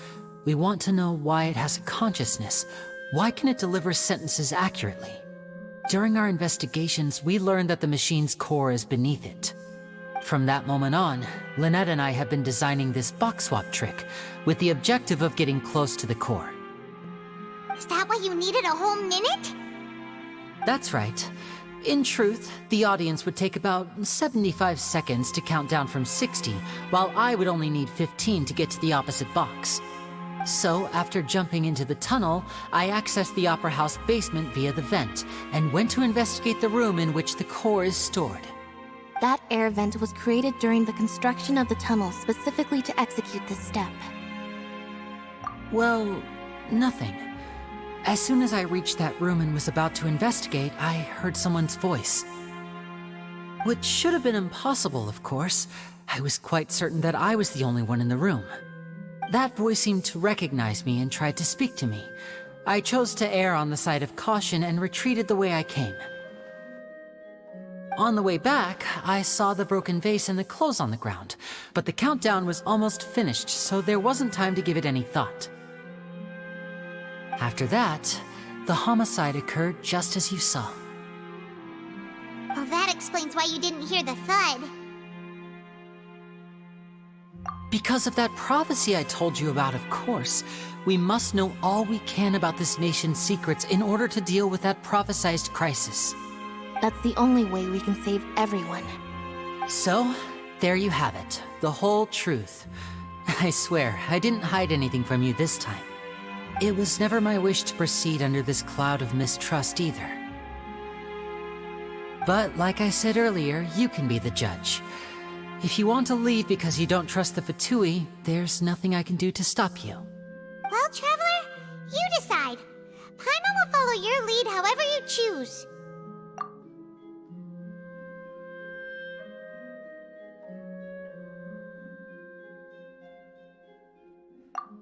We want to know why it has a consciousness. Why can it deliver sentences accurately? During our investigations, we learned that the machine's core is beneath it. From that moment on, Lynette and I have been designing this box swap trick, with the objective of getting close to the core. Is that why you needed a whole minute? That's right. In truth, the audience would take about 75 seconds to count down from 60, while I would only need 15 to get to the opposite box. So, after jumping into the tunnel, I accessed the Opera House basement via the vent, and went to investigate the room in which the core is stored. That air vent was created during the construction of the tunnel specifically to execute this step. Well, nothing. As soon as I reached that room and was about to investigate, I heard someone's voice. Which should have been impossible, of course. I was quite certain that I was the only one in the room. That voice seemed to recognize me and tried to speak to me. I chose to err on the side of caution and retreated the way I came. On the way back, I saw the broken vase and the clothes on the ground, but the countdown was almost finished, so there wasn't time to give it any thought. After that, the homicide occurred just as you saw. Well, that explains why you didn't hear the thud. Because of that prophecy I told you about, of course. We must know all we can about this nation's secrets in order to deal with that prophesized crisis. That's the only way we can save everyone. So, there you have it. The whole truth. I swear, I didn't hide anything from you this time. It was never my wish to proceed under this cloud of mistrust either. But like I said earlier, you can be the judge. If you want to leave because you don't trust the Fatui, there's nothing I can do to stop you. Well, Traveler, you decide. Paimon will follow your lead however you choose.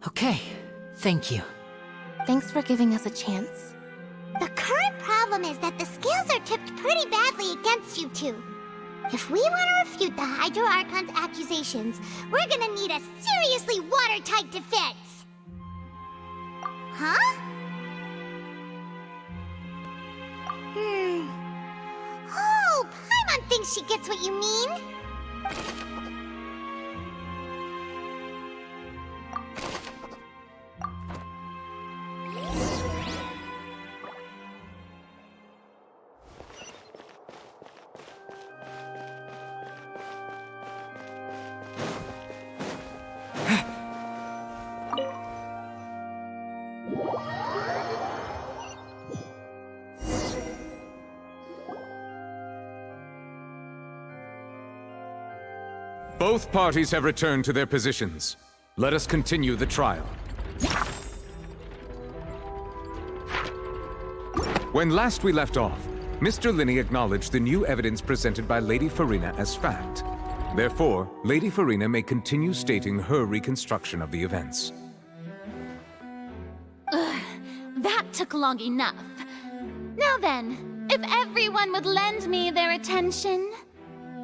Okay, thank you. Thanks for giving us a chance. The current problem is that the scales are tipped pretty badly against you two. If we want to refute the Hydro Archon's accusations, we're gonna need a seriously watertight defense. Huh? Oh, Paimon thinks she gets what you mean. Both parties have returned to their positions. Let us continue the trial. When last we left off, Mr. Linney acknowledged the new evidence presented by Lady Farina as fact. Therefore, Lady Farina may continue stating her reconstruction of the events. That took long enough. Now then, if everyone would lend me their attention.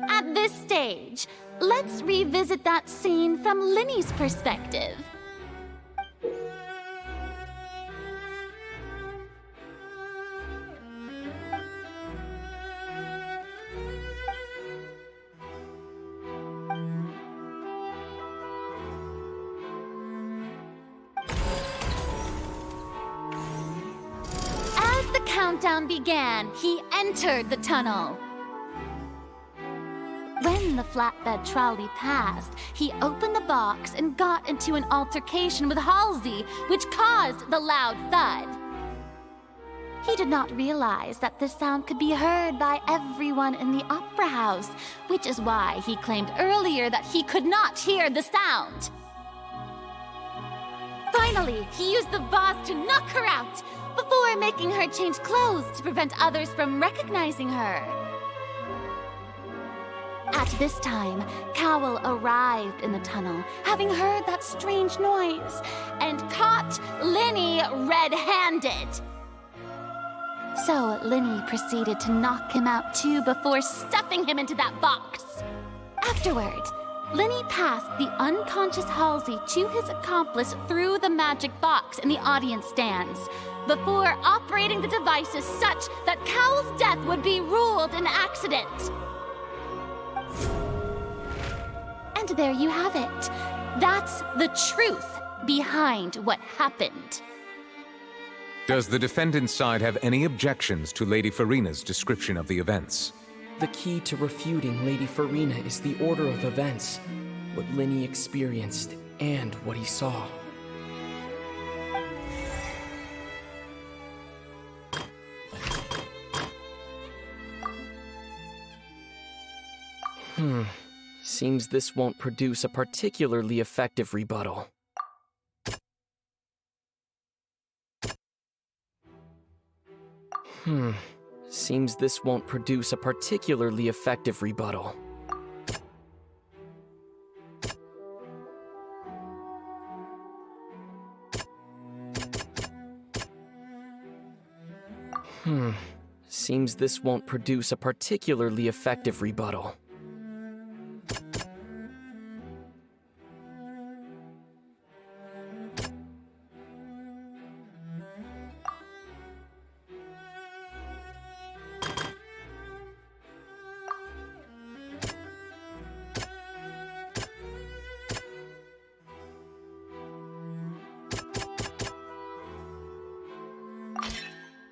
At this stage, let's revisit that scene from Linney's perspective. As the countdown began, he entered the tunnel. When the flatbed trolley passed, he opened the box and got into an altercation with Halsey, which caused the loud thud. He did not realize that this sound could be heard by everyone in the opera house, which is why he claimed earlier that he could not hear the sound. Finally, he used the vase to knock her out, before making her change clothes to prevent others from recognizing her. At this time, Cowell arrived in the tunnel, having heard that strange noise, and caught Linney red-handed. So Linney proceeded to knock him out too before stuffing him into that box. Afterward, Linney passed the unconscious Halsey to his accomplice through the magic box in the audience stands, before operating the devices such that Cowell's death would be ruled an accident. And there you have it. That's the truth behind what happened. Does the defendant's side have any objections to Lady Farina's description of the events? The key to refuting Lady Farina is the order of events, what Linny experienced, and what he saw. Seems this won't produce a particularly effective rebuttal. Seems this won't produce a particularly effective rebuttal. Seems this won't produce a particularly effective rebuttal.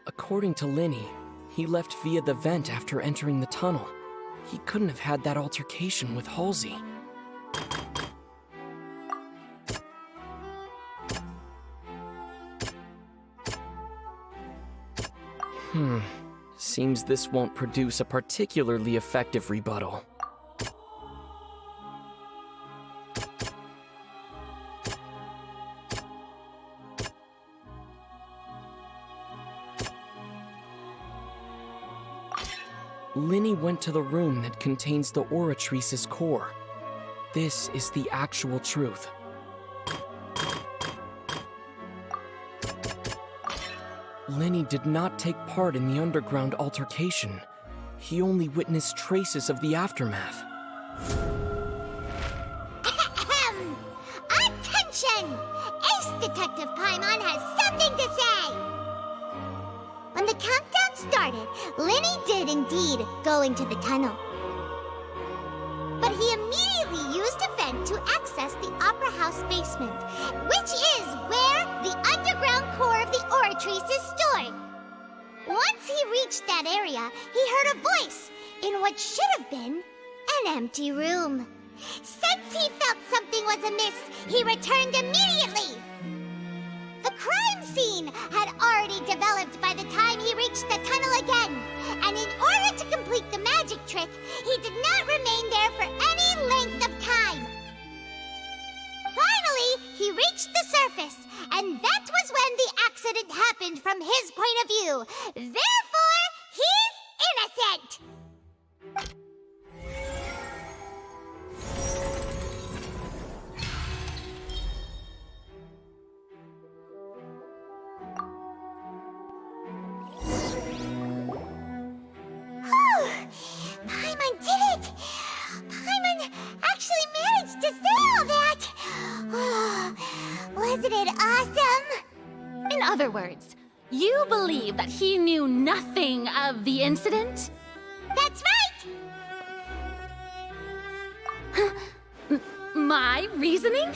According to Linny, he left via the vent after entering the tunnel. He couldn't have had that altercation with Halsey. Seems this won't produce a particularly effective rebuttal. Linny went to the room that contains the Oratrice's core. This is the actual truth. Linny did not take part in the underground altercation. He only witnessed traces of the aftermath. Attention! Ace Detective Paimon has something to say! When the countdown started, Linny did indeed go into the tunnel. But he immediately used a vent to access the Opera House basement, which is where the underground core of the Oratrice is stored. Once he reached that area, he heard a voice in what should have been an empty room. Since he felt something was amiss, he returned immediately. The crime scene had already developed by the time he reached the tunnel again, and in order to complete the magic trick, he did not remain there for any length of time. Finally, he reached the surface, and that was when the accident happened from his point of view. Therefore, he's innocent! Paimon did it! Paimon actually managed to say all that! Wasn't it awesome? In other words, you believe that he knew nothing of the incident? That's right! My reasoning?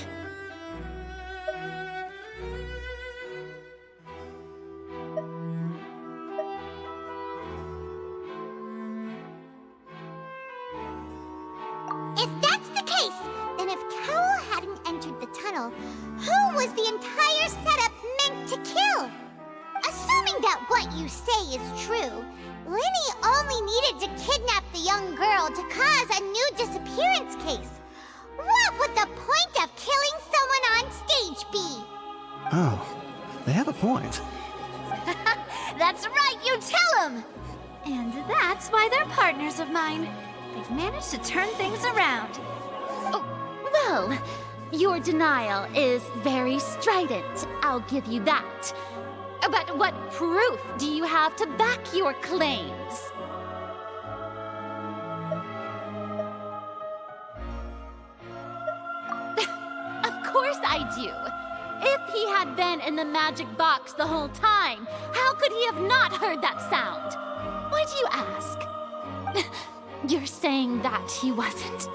If that's the case, then if Carol hadn't entered the tunnel, who was the entire setup meant to kill? Assuming that what you say is true, Linny only needed to kidnap the young girl to cause a new disappearance case. What would the point of killing someone on stage be? Oh, they have a point. That's right, you tell him! And that's why they're partners of mine. They've managed to turn things around. Oh, well, your denial is very strident, I'll give you that. But what proof do you have to back your claims? Of course I do. If he had been in the magic box the whole time, how could he have not heard that sound? Why do you ask? You're saying that he wasn't?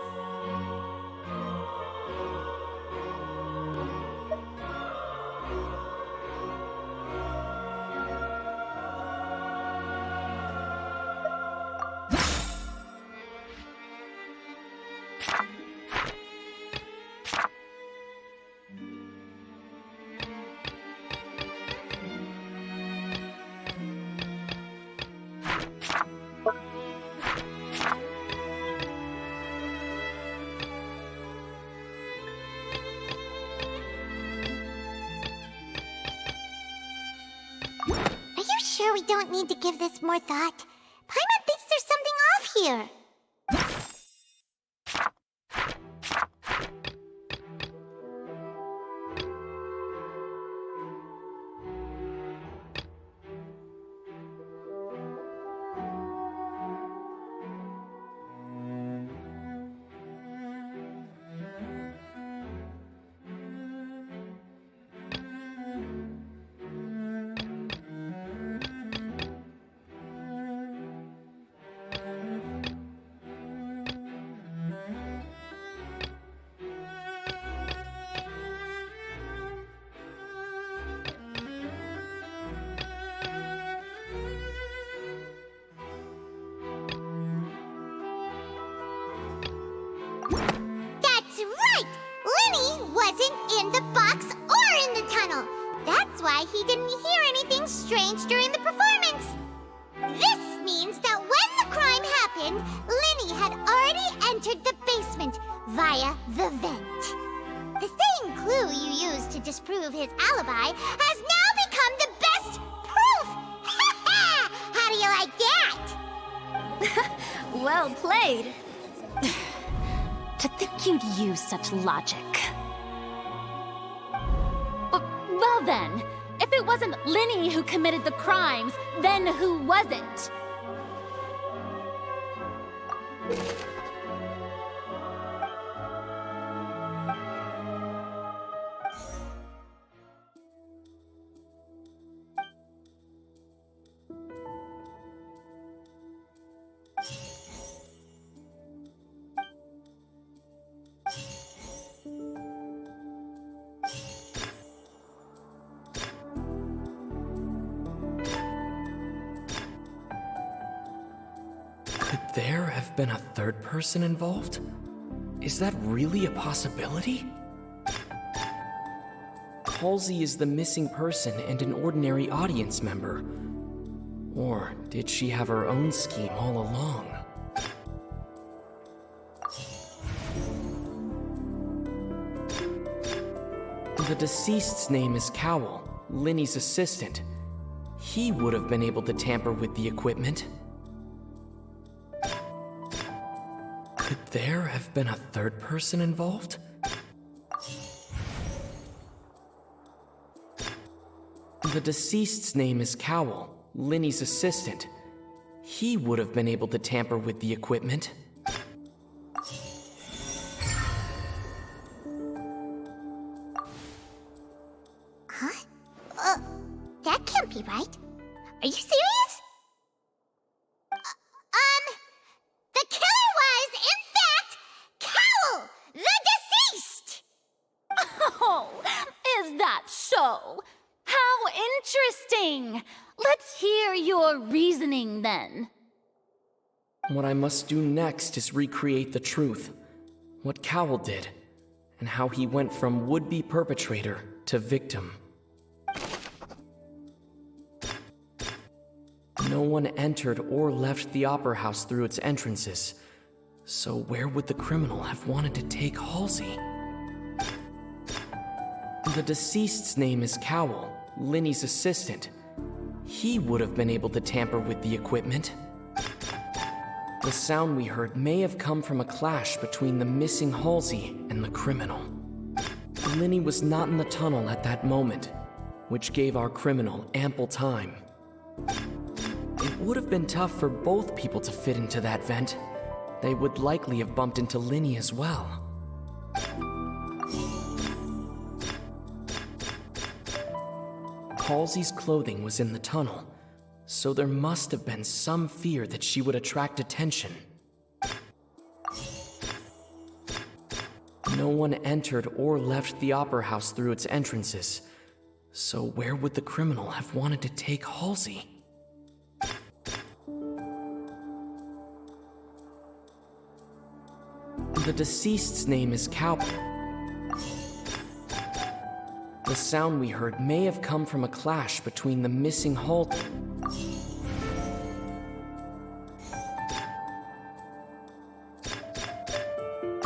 sure we don't need to give this more thought? Paimon thinks there's something off here. That's right! Linny wasn't in the box or in the tunnel. That's why he didn't hear anything strange during the performance. This means that when the crime happened, Linny had already entered the basement via the vent. The same clue you used to disprove his alibi has now become the best proof! How do you like that? Well played. To think you'd use such logic. Well then, if it wasn't Linny who committed the crimes, then who was it? Could there have been a third person involved? Is that really a possibility? Halsey is the missing person and an ordinary audience member. Or did she have her own scheme all along? The deceased's name is Cowell, Linny's assistant. He would have been able to tamper with the equipment. Could there have been a third person involved? The deceased's name is Cowell, Linny's assistant. He would have been able to tamper with the equipment. Huh? That can't be right. Are you serious? The killer was, in fact, Cowell, the deceased! Oh, is that so? How interesting! Let's hear your reasoning then. What I must do next is recreate the truth. What Cowell did, and how he went from would-be perpetrator to victim. No one entered or left the Opera House through its entrances, so where would the criminal have wanted to take Halsey? The deceased's name is Cowell, Linny's assistant. He would have been able to tamper with the equipment. The sound we heard may have come from a clash between the missing Halsey and the criminal. Linny was not in the tunnel at that moment, which gave our criminal ample time. It would have been tough for both people to fit into that vent. They would likely have bumped into Linny as well. Halsey's clothing was in the tunnel, so there must have been some fear that she would attract attention. No one entered or left the Opera House through its entrances, so where would the criminal have wanted to take Halsey? The deceased's name is Cowell. The sound we heard may have come from a clash between the missing Halsey.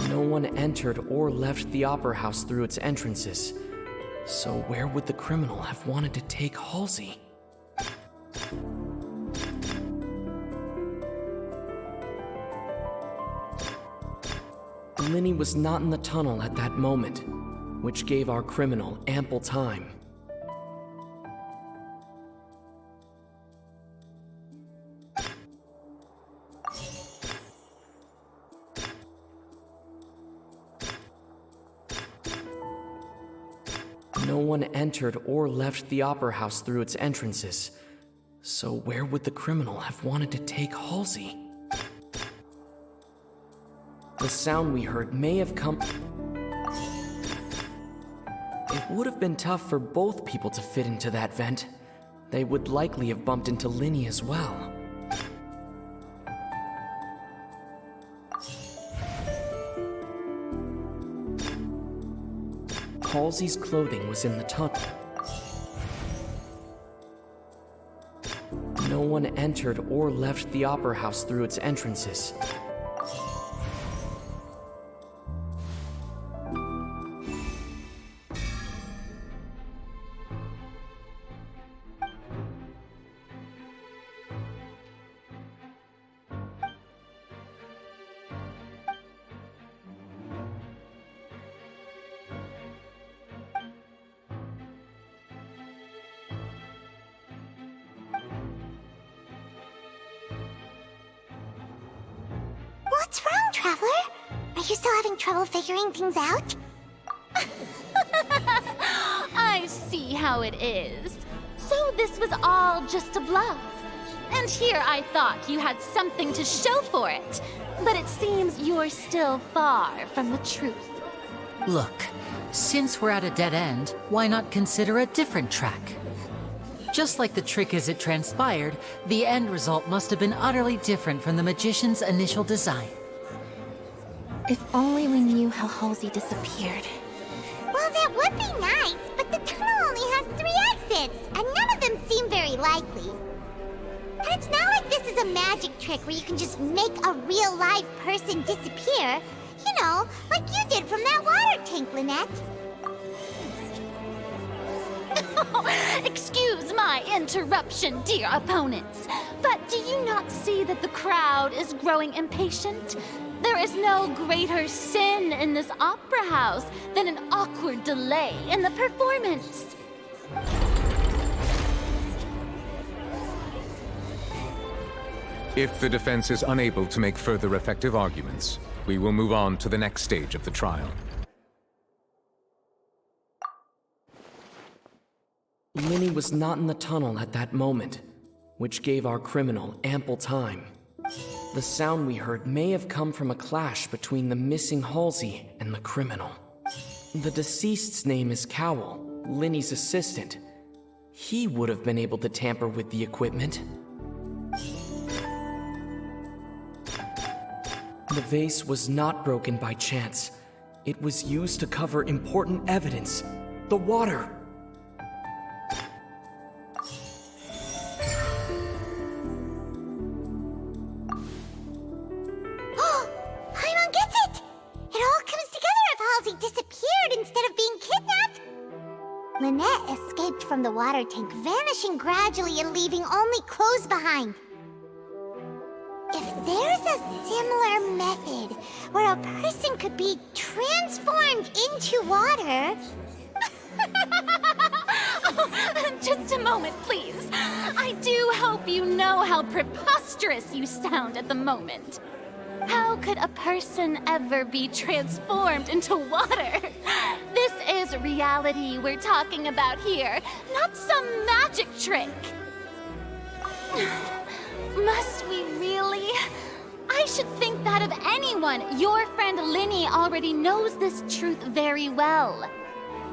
No one entered or left the Opera House through its entrances, so where would the criminal have wanted to take Halsey? Linny was not in the tunnel at that moment, which gave our criminal ample time. No one entered or left the Opera House through its entrances, so where would the criminal have wanted to take Halsey? The sound we heard may have come... It would have been tough for both people to fit into that vent. They would likely have bumped into Linny as well. Halsey's clothing was in the tunnel. No one entered or left the Opera House through its entrances. What's wrong, Traveler? Are you still having trouble figuring things out? I see how it is. So this was all just a bluff. And here I thought you had something to show for it. But it seems you're still far from the truth. Look, since we're at a dead end, why not consider a different track? Just like the trick as it transpired, the end result must have been utterly different from the magician's initial design. If only we knew how Halsey disappeared. Well, that would be nice, but the tunnel only has 3 exits, and none of them seem very likely. And it's not like this is a magic trick where you can just make a real live person disappear. You know, like you did from that water tank, Lynette. Excuse my interruption, dear opponents, but do you not see that the crowd is growing impatient? There is no greater sin in this opera house than an awkward delay in the performance. If the defense is unable to make further effective arguments, we will move on to the next stage of the trial. Linny was not in the tunnel at that moment, which gave our criminal ample time. The sound we heard may have come from a clash between the missing Halsey and the criminal. The deceased's name is Cowell, Linny's assistant. He would have been able to tamper with the equipment. The vase was not broken by chance. It was used to cover important evidence. The water. Lynette escaped from the water tank, vanishing gradually and leaving only clothes behind. If there's a similar method where a person could be transformed into water... Just a moment, please. I do hope you know how preposterous you sound at the moment. How could a person ever be transformed into water? This is reality we're talking about here, not some magic trick. Must we really? I should think that of anyone. Your friend Linny already knows this truth very well.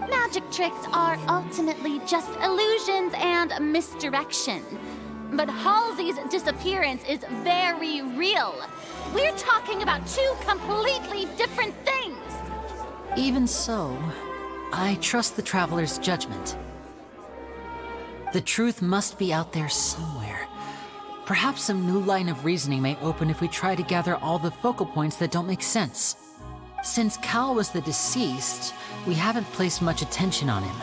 Magic tricks are ultimately just illusions and misdirection. But Halsey's disappearance is very real. We're talking about 2 completely different things. Even so, I trust the Traveler's judgment. The truth must be out there somewhere. Perhaps some new line of reasoning may open if we try to gather all the focal points that don't make sense. Since Cal was the deceased, we haven't placed much attention on him.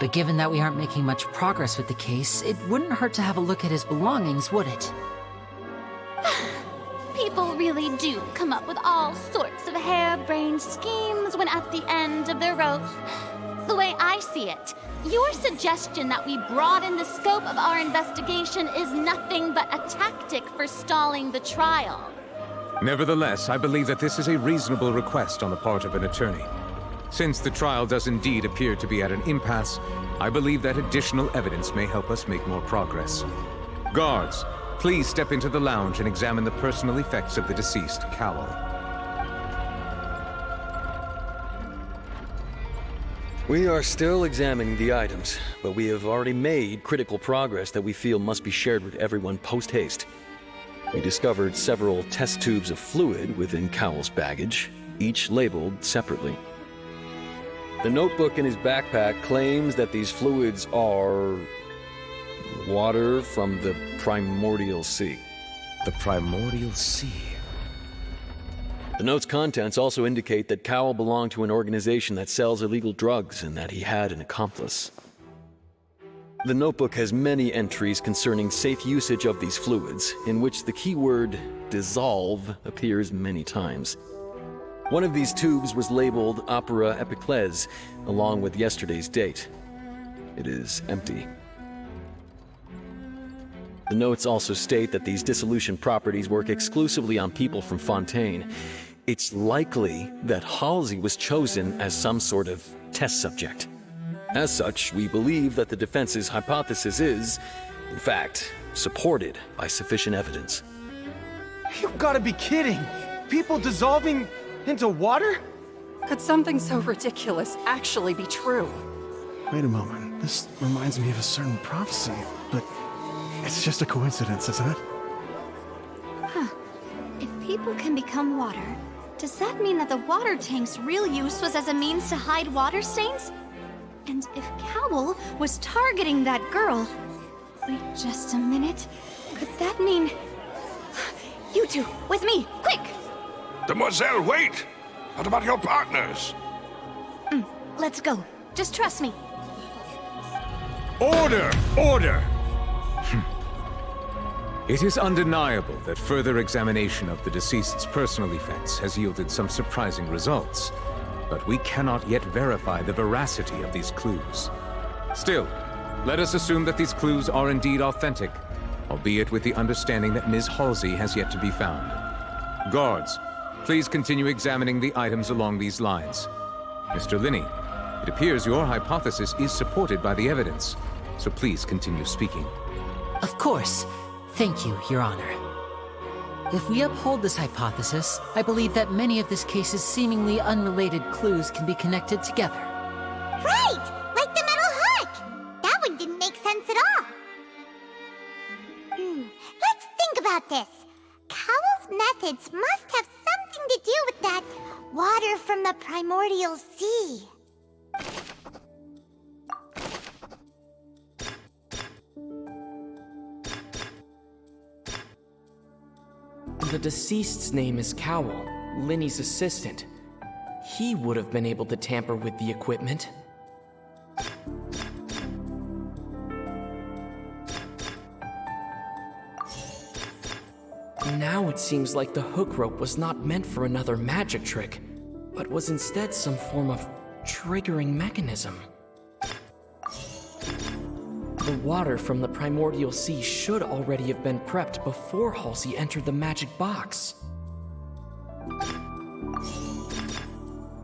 But given that we aren't making much progress with the case, it wouldn't hurt to have a look at his belongings, would it? People really do come up with all sorts of harebrained schemes when at the end of their rope. The way I see it, your suggestion that we broaden the scope of our investigation is nothing but a tactic for stalling the trial. Nevertheless, I believe that this is a reasonable request on the part of an attorney. Since the trial does indeed appear to be at an impasse, I believe that additional evidence may help us make more progress. Guards, please step into the lounge and examine the personal effects of the deceased, Cowell. We are still examining the items, but we have already made critical progress that we feel must be shared with everyone post-haste. We discovered several test tubes of fluid within Cowell's baggage, each labeled separately. The notebook in his backpack claims that these fluids are water from the primordial sea. The primordial sea? The note's contents also indicate that Cowell belonged to an organization that sells illegal drugs and that he had an accomplice. The notebook has many entries concerning safe usage of these fluids, in which the keyword dissolve appears many times. One of these tubes was labeled Opera Epiclese, along with yesterday's date. It is empty. The notes also state that these dissolution properties work exclusively on people from Fontaine. It's likely that Halsey was chosen as some sort of test subject. As such, we believe that the defense's hypothesis is, in fact, supported by sufficient evidence. You've got to be kidding! People dissolving into water? Could something so ridiculous actually be true? Wait a moment. This reminds me of a certain prophecy, but it's just a coincidence, isn't it? Huh. If people can become water, does that mean that the water tank's real use was as a means to hide water stains? And if Cowell was targeting that girl... Wait just a minute. Could that mean... You two, with me, quick! Demoiselle, wait! What about your partners? Let's go. Just trust me. Order! Order! It is undeniable that further examination of the deceased's personal effects has yielded some surprising results, but we cannot yet verify the veracity of these clues. Still, let us assume that these clues are indeed authentic, albeit with the understanding that Ms. Halsey has yet to be found. Guards, please continue examining the items along these lines. Mr. Linney, it appears your hypothesis is supported by the evidence, so please continue speaking. Of course. Thank you, Your Honor. If we uphold this hypothesis, I believe that many of this case's seemingly unrelated clues can be connected together. Right! Like the metal hook! That one didn't make sense at all. Let's think about this. Cowell's methods must have something to do with that water from the primordial sea. The deceased's name is Cowell, Linny's assistant. He would have been able to tamper with the equipment. Now it seems like the hook rope was not meant for another magic trick, but was instead some form of triggering mechanism. The water from the primordial sea should already have been prepped before Halsey entered the magic box.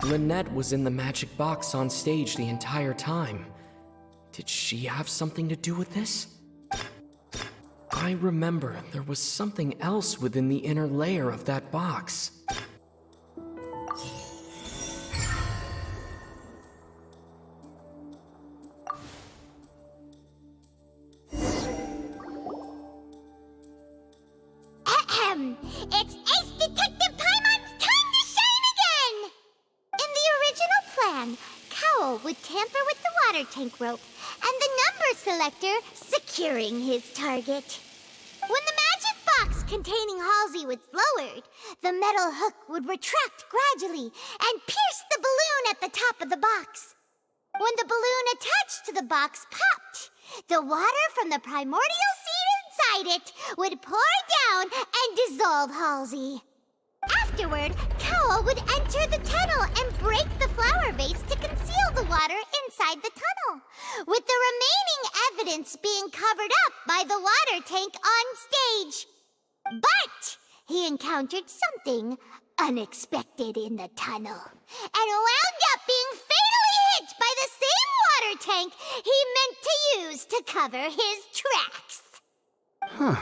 Lynette was in the magic box on stage the entire time. Did she have something to do with this? I remember there was something else within the inner layer of that box. It's Ace Detective Paimon's time to shine again! In the original plan, Cowell would tamper with the water tank rope and the number selector securing his target. When the magic box containing Halsey was lowered, the metal hook would retract gradually and pierce the balloon at the top of the box. When the balloon attached to the box popped, the water from the primordial seed inside it would pour down and dissolve Halsey. Afterward, Cowl would enter the tunnel and break the flower vase to conceal the water inside the tunnel, with the remaining evidence being covered up by the water tank on stage. But he encountered something unexpected in the tunnel, and wound up being fatally hit by the same water tank he meant to use to cover his tracks. Huh.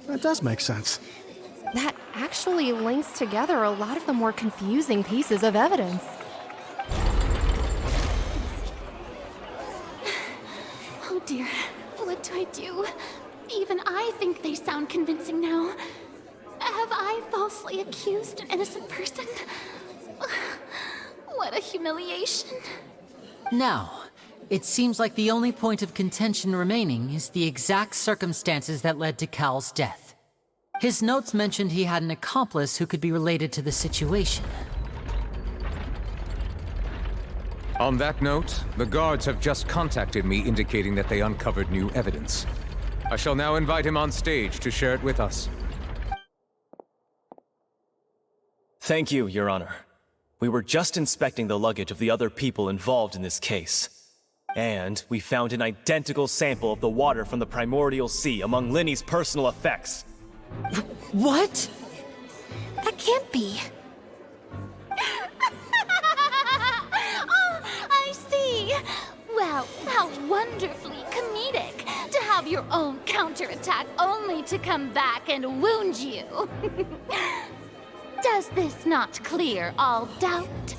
That does make sense. That actually links together a lot of the more confusing pieces of evidence. Oh dear, what do I do? Even I think they sound convincing now. Have I falsely accused an innocent person? What a humiliation. Now, it seems like the only point of contention remaining is the exact circumstances that led to Cowl's death. His notes mentioned he had an accomplice who could be related to the situation. On that note, the guards have just contacted me indicating that they uncovered new evidence. I shall now invite him on stage to share it with us. Thank you, Your Honor. We were just inspecting the luggage of the other people involved in this case. And we found an identical sample of the water from the primordial sea among Linny's personal effects. What? That can't be. Oh, I see. Well, how wonderfully comedic to have your own counterattack only to come back and wound you. Does this not clear all doubt?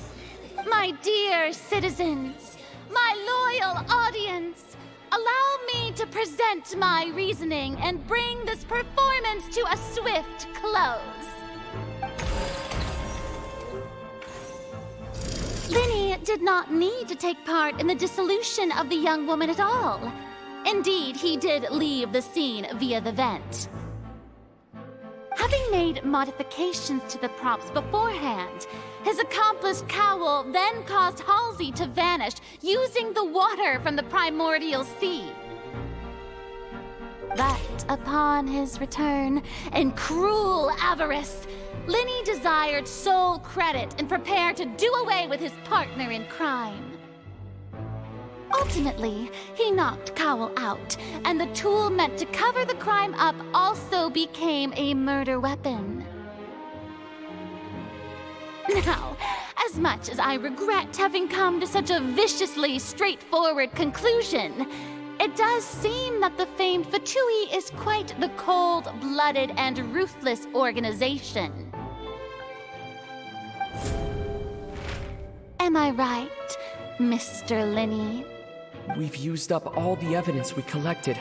My dear citizens, my loyal audience, allow me to present my reasoning and bring this performance to a swift close. Linny did not need to take part in the dissolution of the young woman at all. Indeed, he did leave the scene via the vent. Having made modifications to the props beforehand, his accomplice Cowl then caused Halsey to vanish using the water from the primordial sea. But upon his return, in cruel avarice, Linny desired sole credit and prepared to do away with his partner in crime. Ultimately, he knocked Cowl out, and the tool meant to cover the crime up also became a murder weapon. Now, as much as I regret having come to such a viciously straightforward conclusion, it does seem that the famed Fatui is quite the cold-blooded and ruthless organization. Am I right, Mr. Linny? We've used up all the evidence we collected.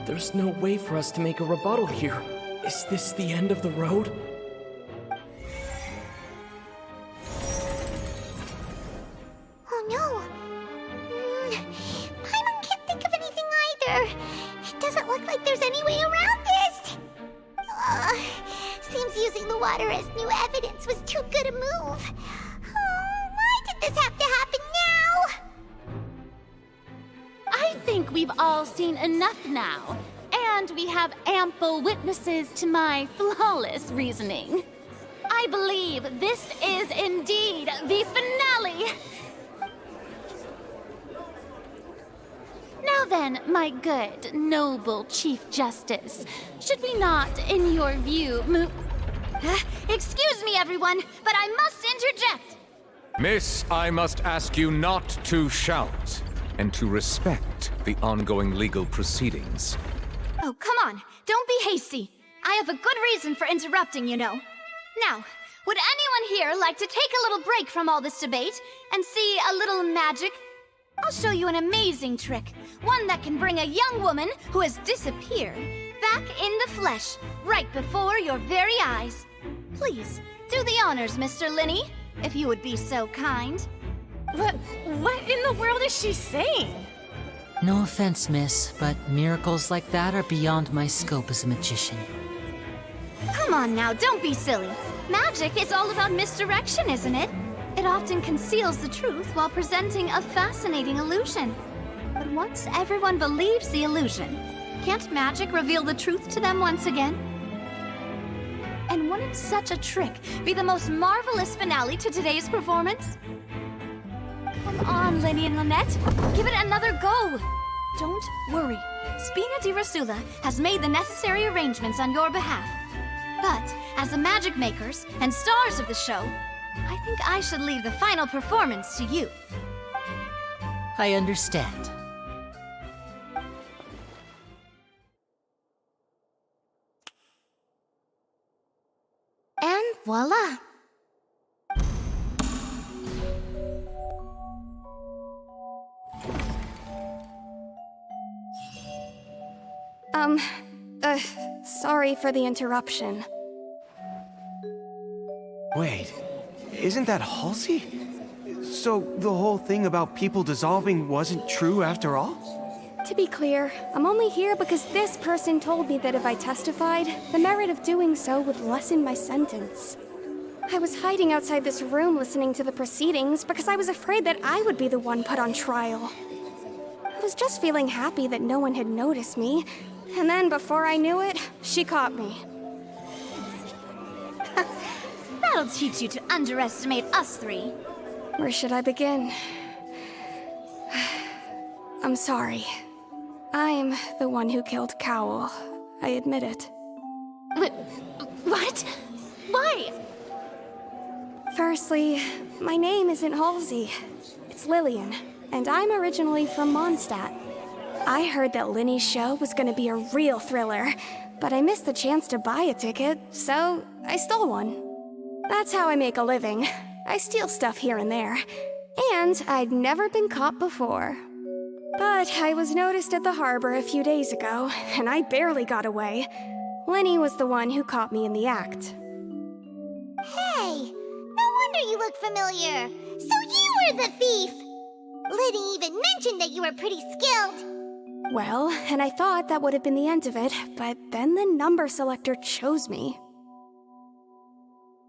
There's no way for us to make a rebuttal here. Is this the end of the road? Oh no! Paimon can't think of anything either. It doesn't look like there's any way around this. Seems using the water as new evidence was too good a move. Why did this have to happen now? I think we've all seen enough now, and we have ample witnesses to my flawless reasoning. I believe this is indeed the finale. Now then, my good, noble Chief Justice, should we not, in your view, move... Excuse me, everyone, but I must interject. Miss, I must ask you not to shout, and to respect the ongoing legal proceedings. Oh, come on. Don't be hasty. I have a good reason for interrupting, you know. Now, would anyone here like to take a little break from all this debate and see a little magic? I'll show you an amazing trick. One that can bring a young woman who has disappeared back in the flesh, right before your very eyes. Please, do the honors, Mr. Linny, if you would be so kind. What in the world is she saying? No offense, miss, but miracles like that are beyond my scope as a magician. Come on now, don't be silly. Magic is all about misdirection, isn't it? It It often conceals the truth while presenting a fascinating illusion. But once everyone believes the illusion, can't magic reveal the truth to them once again? And wouldn't such a trick be the most marvelous finale to today's performance? Come on, Lenny and Lynette. Give it another go. Don't worry. Spina di Rosula has made the necessary arrangements on your behalf. But, as the magic makers and stars of the show, I think I should leave the final performance to you. I understand. And voila! Sorry for the interruption. Wait, isn't that Halsey? So the whole thing about people dissolving wasn't true after all? To be clear, I'm only here because this person told me that if I testified, the merit of doing so would lessen my sentence. I was hiding outside this room listening to the proceedings because I was afraid that I would be the one put on trial. I was just feeling happy that no one had noticed me, and then before I knew it, she caught me. That'll teach you to underestimate us three. Where should I begin? I'm sorry. I'm the one who killed Cowell. I admit it. What? Why? Firstly, my name isn't Halsey. It's Lillian, and I'm originally from Mondstadt. I heard that Linny's show was gonna be a real thriller, but I missed the chance to buy a ticket, so I stole one. That's how I make a living. I steal stuff here and there. And I'd never been caught before. But I was noticed at the harbor a few days ago, and I barely got away. Lenny was the one who caught me in the act. Hey, no wonder you look familiar. So you were the thief! Liddy even mentioned that you were pretty skilled. Well, and I thought that would have been the end of it, but then the number selector chose me.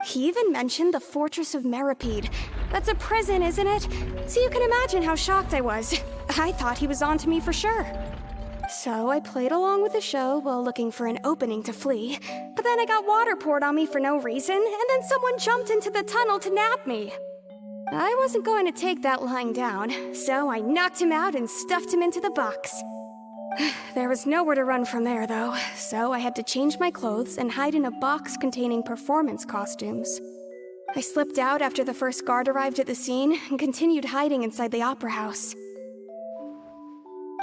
He even mentioned the Fortress of Meripede. That's a prison, isn't it? So you can imagine how shocked I was. I thought he was onto me for sure. So I played along with the show while looking for an opening to flee, but then I got water poured on me for no reason, and then someone jumped into the tunnel to nab me. I wasn't going to take that lying down, so I knocked him out and stuffed him into the box. There was nowhere to run from there, though, so I had to change my clothes and hide in a box containing performance costumes. I slipped out after the first guard arrived at the scene and continued hiding inside the opera house.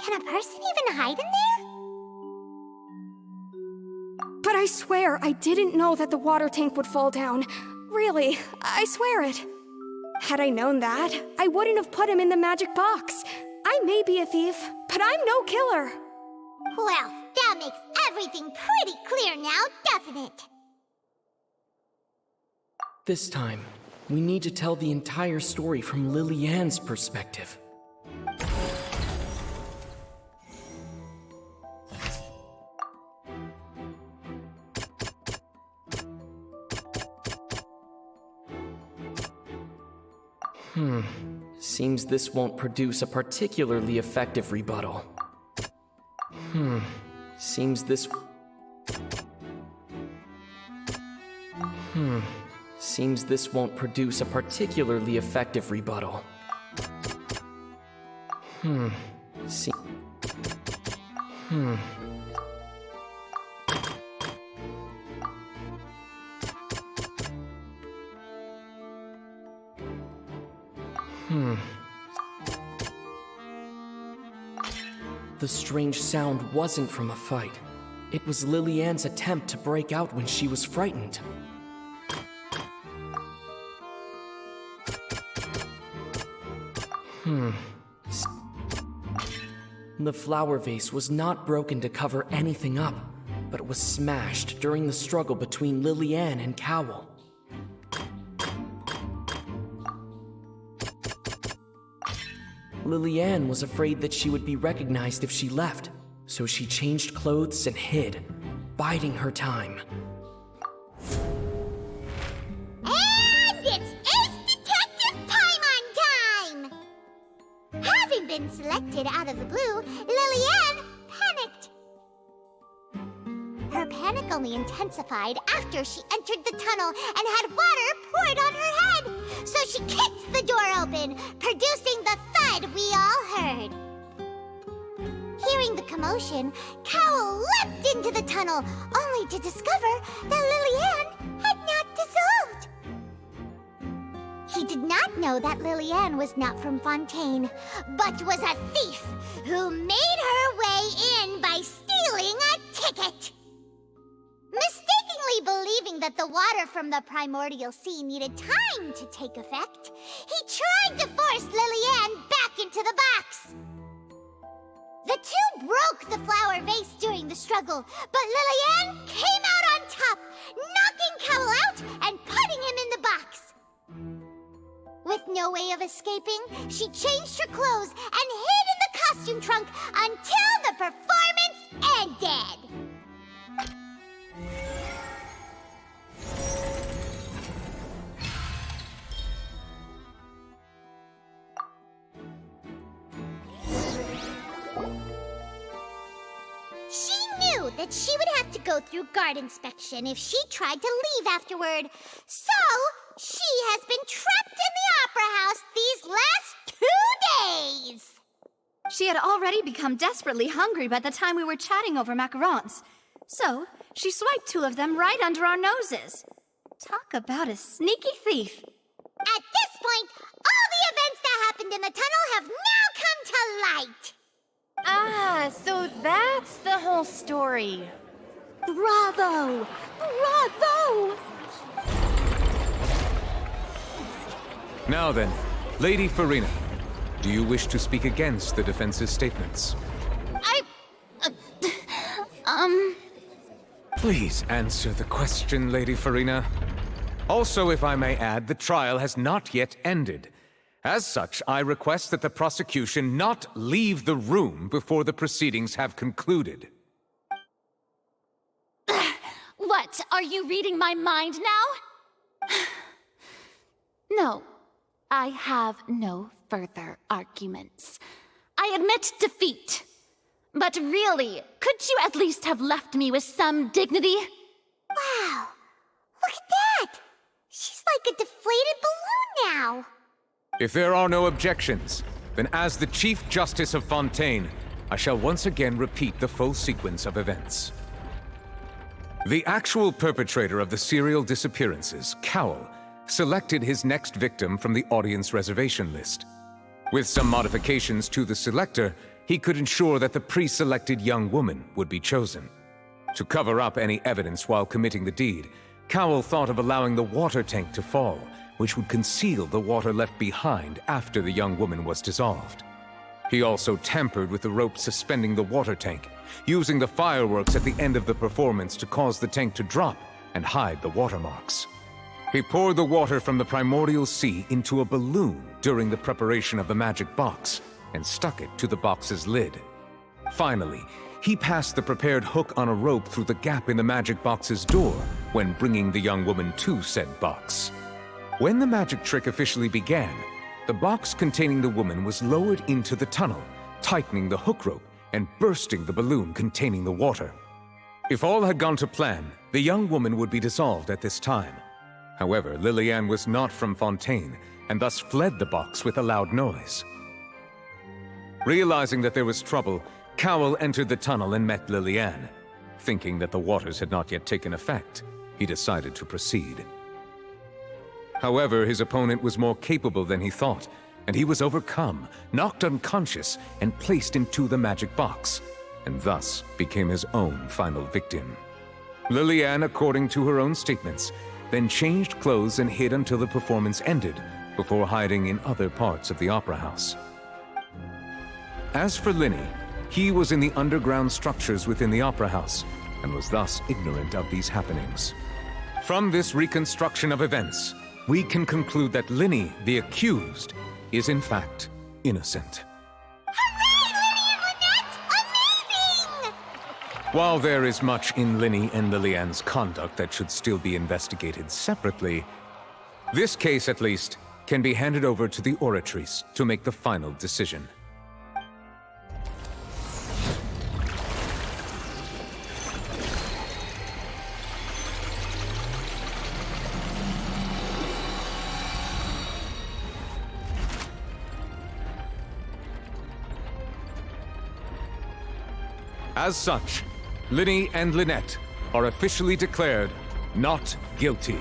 Can a person even hide in there? But I swear I didn't know that the water tank would fall down. Really, I swear it. Had I known that, I wouldn't have put him in the magic box. I may be a thief, but I'm no killer. Well, that makes everything pretty clear now, doesn't it? This time, we need to tell the entire story from Lily-Ann's perspective. Seems this won't produce a particularly effective rebuttal. Seems this won't produce a particularly effective rebuttal. The strange sound wasn't from a fight. It was Lily-Ann's attempt to break out when she was frightened. The flower vase was not broken to cover anything up, but it was smashed during the struggle between Lily-Ann and Cowell. Lily-Ann was afraid that she would be recognized if she left, so she changed clothes and hid, biding her time. And it's Ace Detective been selected out of the blue, Lillian panicked. Her panic only intensified after she entered the tunnel and had water poured on her head. So she kicked the door open, producing the thud we all heard. Hearing the commotion, Cowell leapt into the tunnel, only to discover that Lillian had not dissolved. He did not know that Lillian was not from Fontaine, but was a thief who made her way in by stealing a ticket. Mistakenly believing that the water from the primordial sea needed time to take effect, he tried to force Lillian back into the box. The two broke the flower vase during the struggle, but Lillian came out on top, knocking Cowell out and putting him in the box. With no way of escaping, she changed her clothes and hid in the costume trunk until the performance ended. She knew that she would have to go through guard inspection if she tried to leave afterward, so she has been trapped in the opera house these last 2 days. She had already become desperately hungry by the time we were chatting over macarons. So, she swiped 2 of them right under our noses. Talk about a sneaky thief. At this point, all the events that happened in the tunnel have now come to light. Ah, so that's the whole story. Bravo! Bravo! Now then, Lady Farina, do you wish to speak against the defense's statements? Please answer the question, Lady Farina. Also, if I may add, the trial has not yet ended. As such, I request that the prosecution not leave the room before the proceedings have concluded. What, are you reading my mind now? No, I have no further arguments. I admit defeat. But really, could you at least have left me with some dignity? Wow, look at that! She's like a deflated balloon now. If there are no objections, then as the Chief Justice of Fontaine, I shall once again repeat the full sequence of events. The actual perpetrator of the serial disappearances, Cowell, selected his next victim from the audience reservation list. With some modifications to the selector, he could ensure that the pre-selected young woman would be chosen. To cover up any evidence while committing the deed, Cowell thought of allowing the water tank to fall, which would conceal the water left behind after the young woman was dissolved. He also tampered with the rope suspending the water tank, using the fireworks at the end of the performance to cause the tank to drop and hide the watermarks. He poured the water from the primordial sea into a balloon during the preparation of the magic box and stuck it to the box's lid. Finally, he passed the prepared hook on a rope through the gap in the magic box's door when bringing the young woman to said box. When the magic trick officially began, the box containing the woman was lowered into the tunnel, tightening the hook rope and bursting the balloon containing the water. If all had gone to plan, the young woman would be dissolved at this time. However, Lillian was not from Fontaine and thus fled the box with a loud noise. Realizing that there was trouble, Cowell entered the tunnel and met Lillian. Thinking that the waters had not yet taken effect, he decided to proceed. However, his opponent was more capable than he thought, and he was overcome, knocked unconscious, and placed into the magic box, and thus became his own final victim. Lillian, according to her own statements, then changed clothes and hid until the performance ended, before hiding in other parts of the opera house. As for Linny, he was in the underground structures within the opera house, and was thus ignorant of these happenings. From this reconstruction of events, we can conclude that Linny, the accused, is in fact innocent. While there is much in Linny and Lillian's conduct that should still be investigated separately, this case, at least, can be handed over to the Oratrice to make the final decision. As such, Linny and Lynette are officially declared not guilty.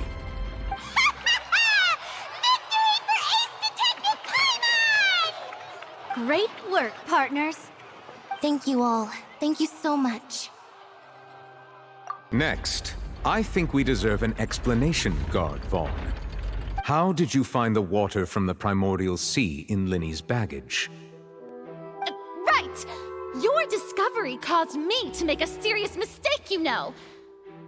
Great work, partners. Thank you all. Thank you so much. Next, I think we deserve an explanation, Guard Vaughn. How did you find the water from the primordial sea in Linny's baggage? Right! Your discovery caused me to make a serious mistake, you know.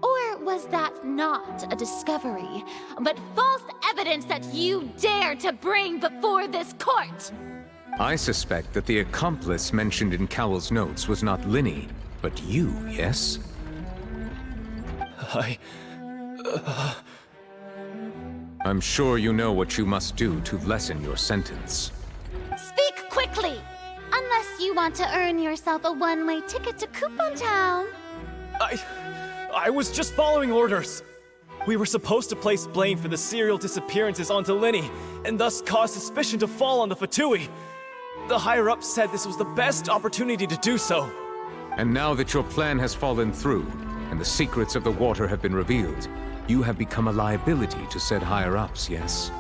Or was that not a discovery, but false evidence that you dared to bring before this court? I suspect that the accomplice mentioned in Cowell's notes was not Linny, but you, yes? I'm sure you know what you must do to lessen your sentence. Speak quickly! Unless you want to earn yourself a one-way ticket to Coupon Town. I was just following orders. We were supposed to place blame for the serial disappearances onto Linny, and thus cause suspicion to fall on the Fatui. The higher-ups said this was the best opportunity to do so. And now that your plan has fallen through, and the secrets of the water have been revealed, you have become a liability to said higher-ups, yes?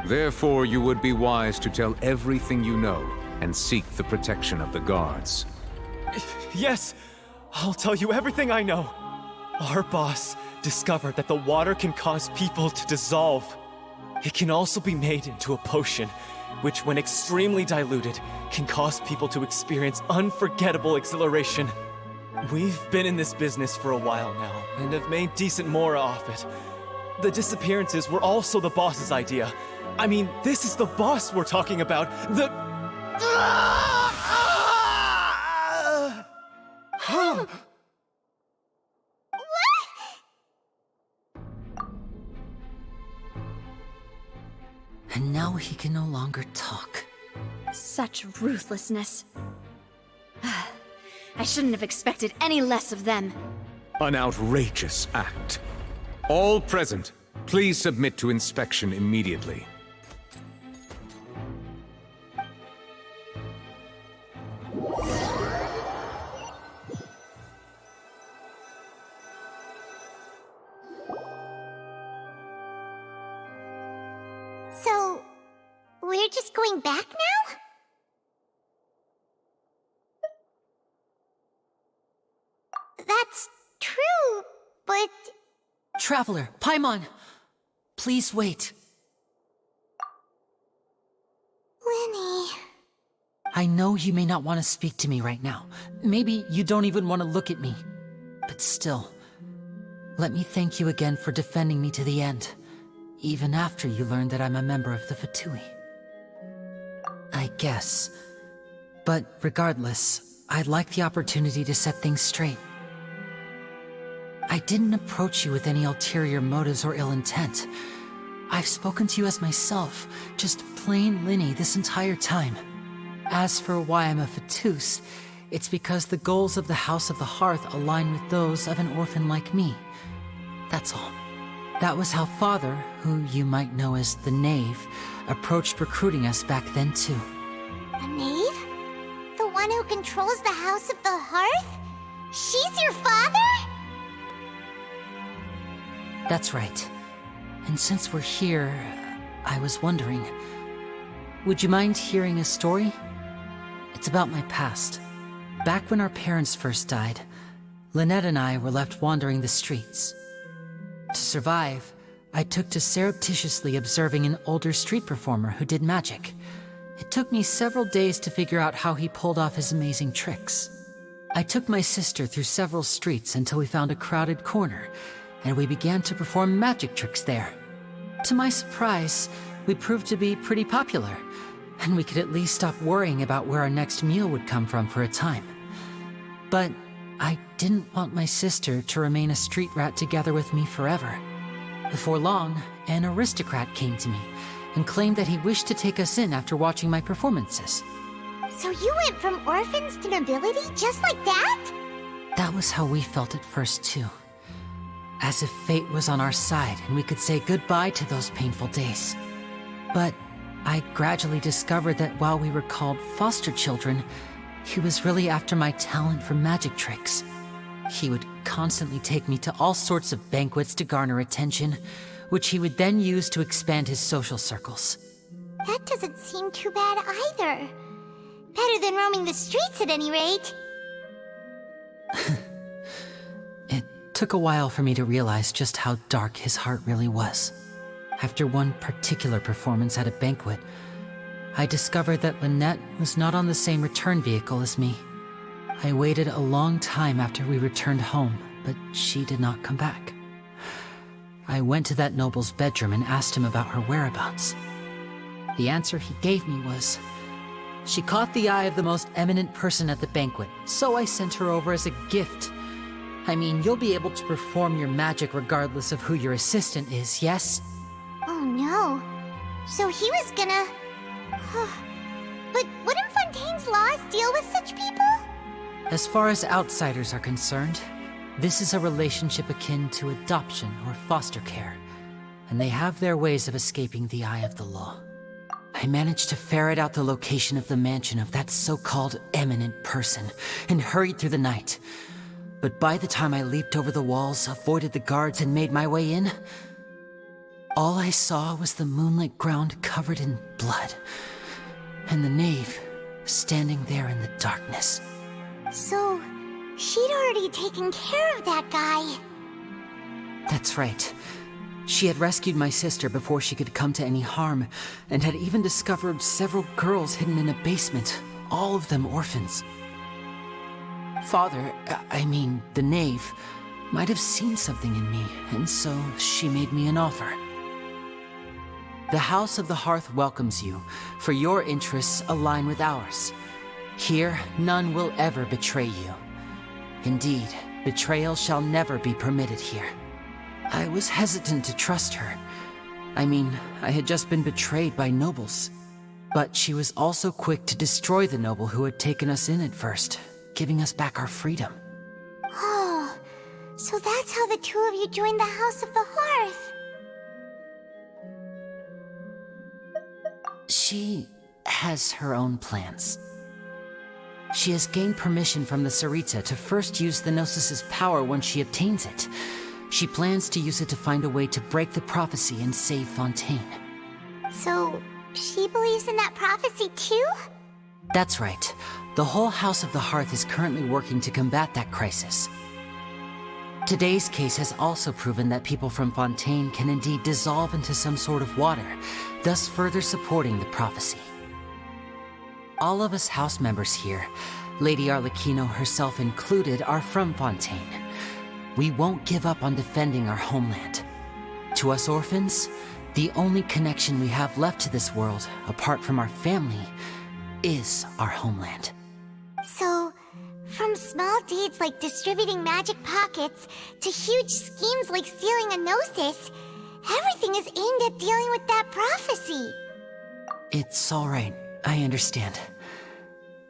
Therefore, you would be wise to tell everything you know and seek the protection of the guards. Yes, I'll tell you everything I know. Our boss discovered that the water can cause people to dissolve. It can also be made into a potion, which when extremely diluted, can cause people to experience unforgettable exhilaration. We've been in this business for a while now, and have made decent mora off it. The disappearances were also the boss's idea. I mean, this is the boss we're talking about. And now he can no longer talk. Such ruthlessness. I shouldn't have expected any less of them. An outrageous act. All present, please submit to inspection immediately. So, we're just going back now? That's true, but... Traveler, Paimon! Please wait. Linny... I know you may not want to speak to me right now. Maybe you don't even want to look at me. But still, let me thank you again for defending me to the end, even after you learned that I'm a member of the Fatui. I guess. But regardless, I'd like the opportunity to set things straight. I didn't approach you with any ulterior motives or ill intent. I've spoken to you as myself, just plain Linny this entire time. As for why I'm a Fatus, it's because the goals of the House of the Hearth align with those of an orphan like me. That's all. That was how Father, who you might know as the Knave, approached recruiting us back then too. The Knave? The one who controls the House of the Hearth? She's your father? That's right. And since we're here, I was wondering, would you mind hearing a story? It's about my past. Back when our parents first died, Lynette and I were left wandering the streets. To survive, I took to surreptitiously observing an older street performer who did magic. It took me several days to figure out how he pulled off his amazing tricks. I took my sister through several streets until we found a crowded corner, and we began to perform magic tricks there. To my surprise, we proved to be pretty popular, and we could at least stop worrying about where our next meal would come from for a time. But I didn't want my sister to remain a street rat together with me forever. Before long, an aristocrat came to me and claimed that he wished to take us in after watching my performances. So you went from orphans to nobility just like that? That was how we felt at first too. As if fate was on our side and we could say goodbye to those painful days. But I gradually discovered that while we were called foster children, He was really after my talent for magic tricks. He would constantly take me to all sorts of banquets to garner attention, which he would then use to expand his social circles. That doesn't seem too bad either. Better than roaming the streets at any rate. It took a while for me to realize just how dark his heart really was. After one particular performance at a banquet, I discovered that Lynette was not on the same return vehicle as me. I waited a long time after we returned home, but she did not come back. I went to that noble's bedroom and asked him about her whereabouts. The answer he gave me was, she caught the eye of the most eminent person at the banquet, so I sent her over as a gift. I mean, you'll be able to perform your magic regardless of who your assistant is, yes? Oh no. So he was gonna... But wouldn't Fontaine's laws deal with such people? As far as outsiders are concerned, this is a relationship akin to adoption or foster care, and they have their ways of escaping the eye of the law. I managed to ferret out the location of the mansion of that so-called eminent person and hurried through the night. But by the time I leaped over the walls, avoided the guards, and made my way in, all I saw was the moonlit ground covered in blood, and the knave standing there in the darkness. So, she'd already taken care of that guy. That's right. She had rescued my sister before she could come to any harm, and had even discovered several girls hidden in a basement, all of them orphans. Father, the knave, might have seen something in me, and so she made me an offer. The House of the Hearth welcomes you, for your interests align with ours. Here, none will ever betray you. Indeed, betrayal shall never be permitted here. I was hesitant to trust her. I had just been betrayed by nobles. But she was also quick to destroy the noble who had taken us in at first, giving us back our freedom. Oh, so that's how the two of you joined the House of the Hearth. She has her own plans. She has gained permission from the Tsaritsa to first use the Gnosis' power when she obtains it. She plans to use it to find a way to break the prophecy and save Fontaine. So, she believes in that prophecy too? That's right. The whole House of the Hearth is currently working to combat that crisis. Today's case has also proven that people from Fontaine can indeed dissolve into some sort of water, thus further supporting the prophecy. All of us house members here, Lady Arlecchino herself included, are from Fontaine. We won't give up on defending our homeland. To us orphans, the only connection we have left to this world, apart from our family, is our homeland. So, from small deeds like distributing magic pockets to huge schemes like stealing a Gnosis, everything is aimed at dealing with that prophecy. It's all right. I understand.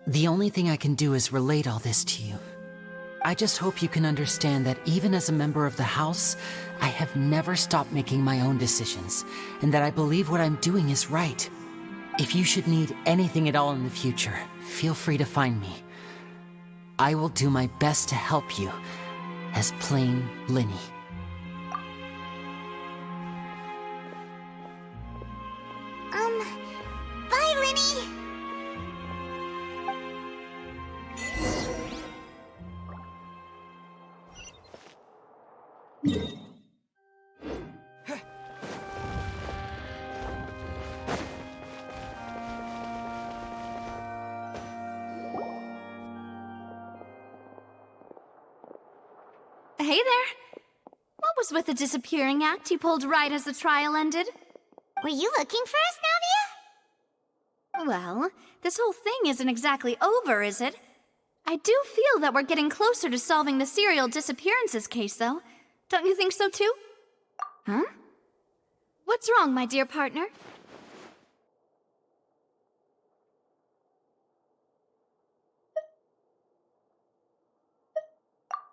The only thing I can do is relate all this to you. I just hope you can understand that even as a member of the House, I have never stopped making my own decisions, and that I believe what I'm doing is right. If you should need anything at all in the future, feel free to find me. I will do my best to help you, as plain Linny. Bye, Linny! Hey there. What was with the disappearing act you pulled right as the trial ended? Were you looking for us, Navia? Well, this whole thing isn't exactly over, is it? I do feel that we're getting closer to solving the serial disappearances case, though. Don't you think so, too? Huh? What's wrong, my dear partner?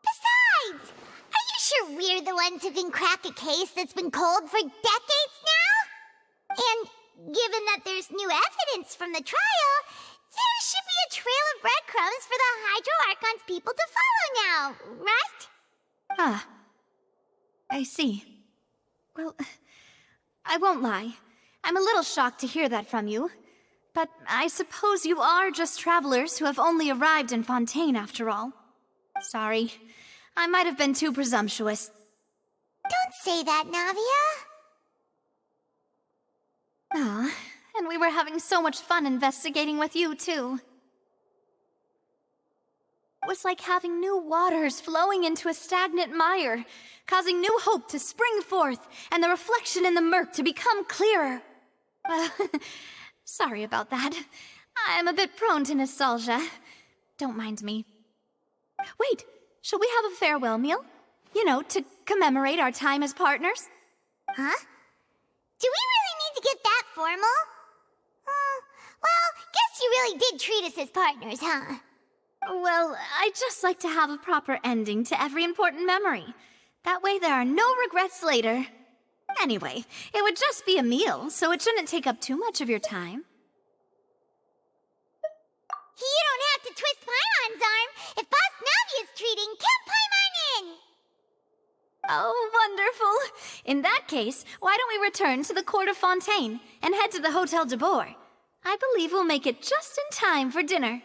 Besides, are you sure we're the ones who can crack a case that's been cold for decades now? And given that there's new evidence from the trial, there should be a trail of breadcrumbs crumbs for the Hydro Archon's people to follow now, right? Ah. I see. Well, I won't lie. I'm a little shocked to hear that from you. But I suppose you are just travelers who have only arrived in Fontaine after all. Sorry. I might have been too presumptuous. Don't say that, Navia. Ah, and we were having so much fun investigating with you, too. It was like having new waters flowing into a stagnant mire, causing new hope to spring forth, and the reflection in the murk to become clearer. Sorry about that. I'm a bit prone to nostalgia. Don't mind me. Wait, shall we have a farewell meal? You know, to commemorate our time as partners? Huh? Do we really need to get that formal? Well, guess you really did treat us as partners, huh? Well, I'd just like to have a proper ending to every important memory. That way there are no regrets later. Anyway, it would just be a meal, so it shouldn't take up too much of your time. You don't have to twist Paimon's arm. If Boss Navia's treating, count Paimon in! Oh, wonderful. In that case, why don't we return to the court of Fontaine and head to the Hotel de Boer? I believe we'll make it just in time for dinner.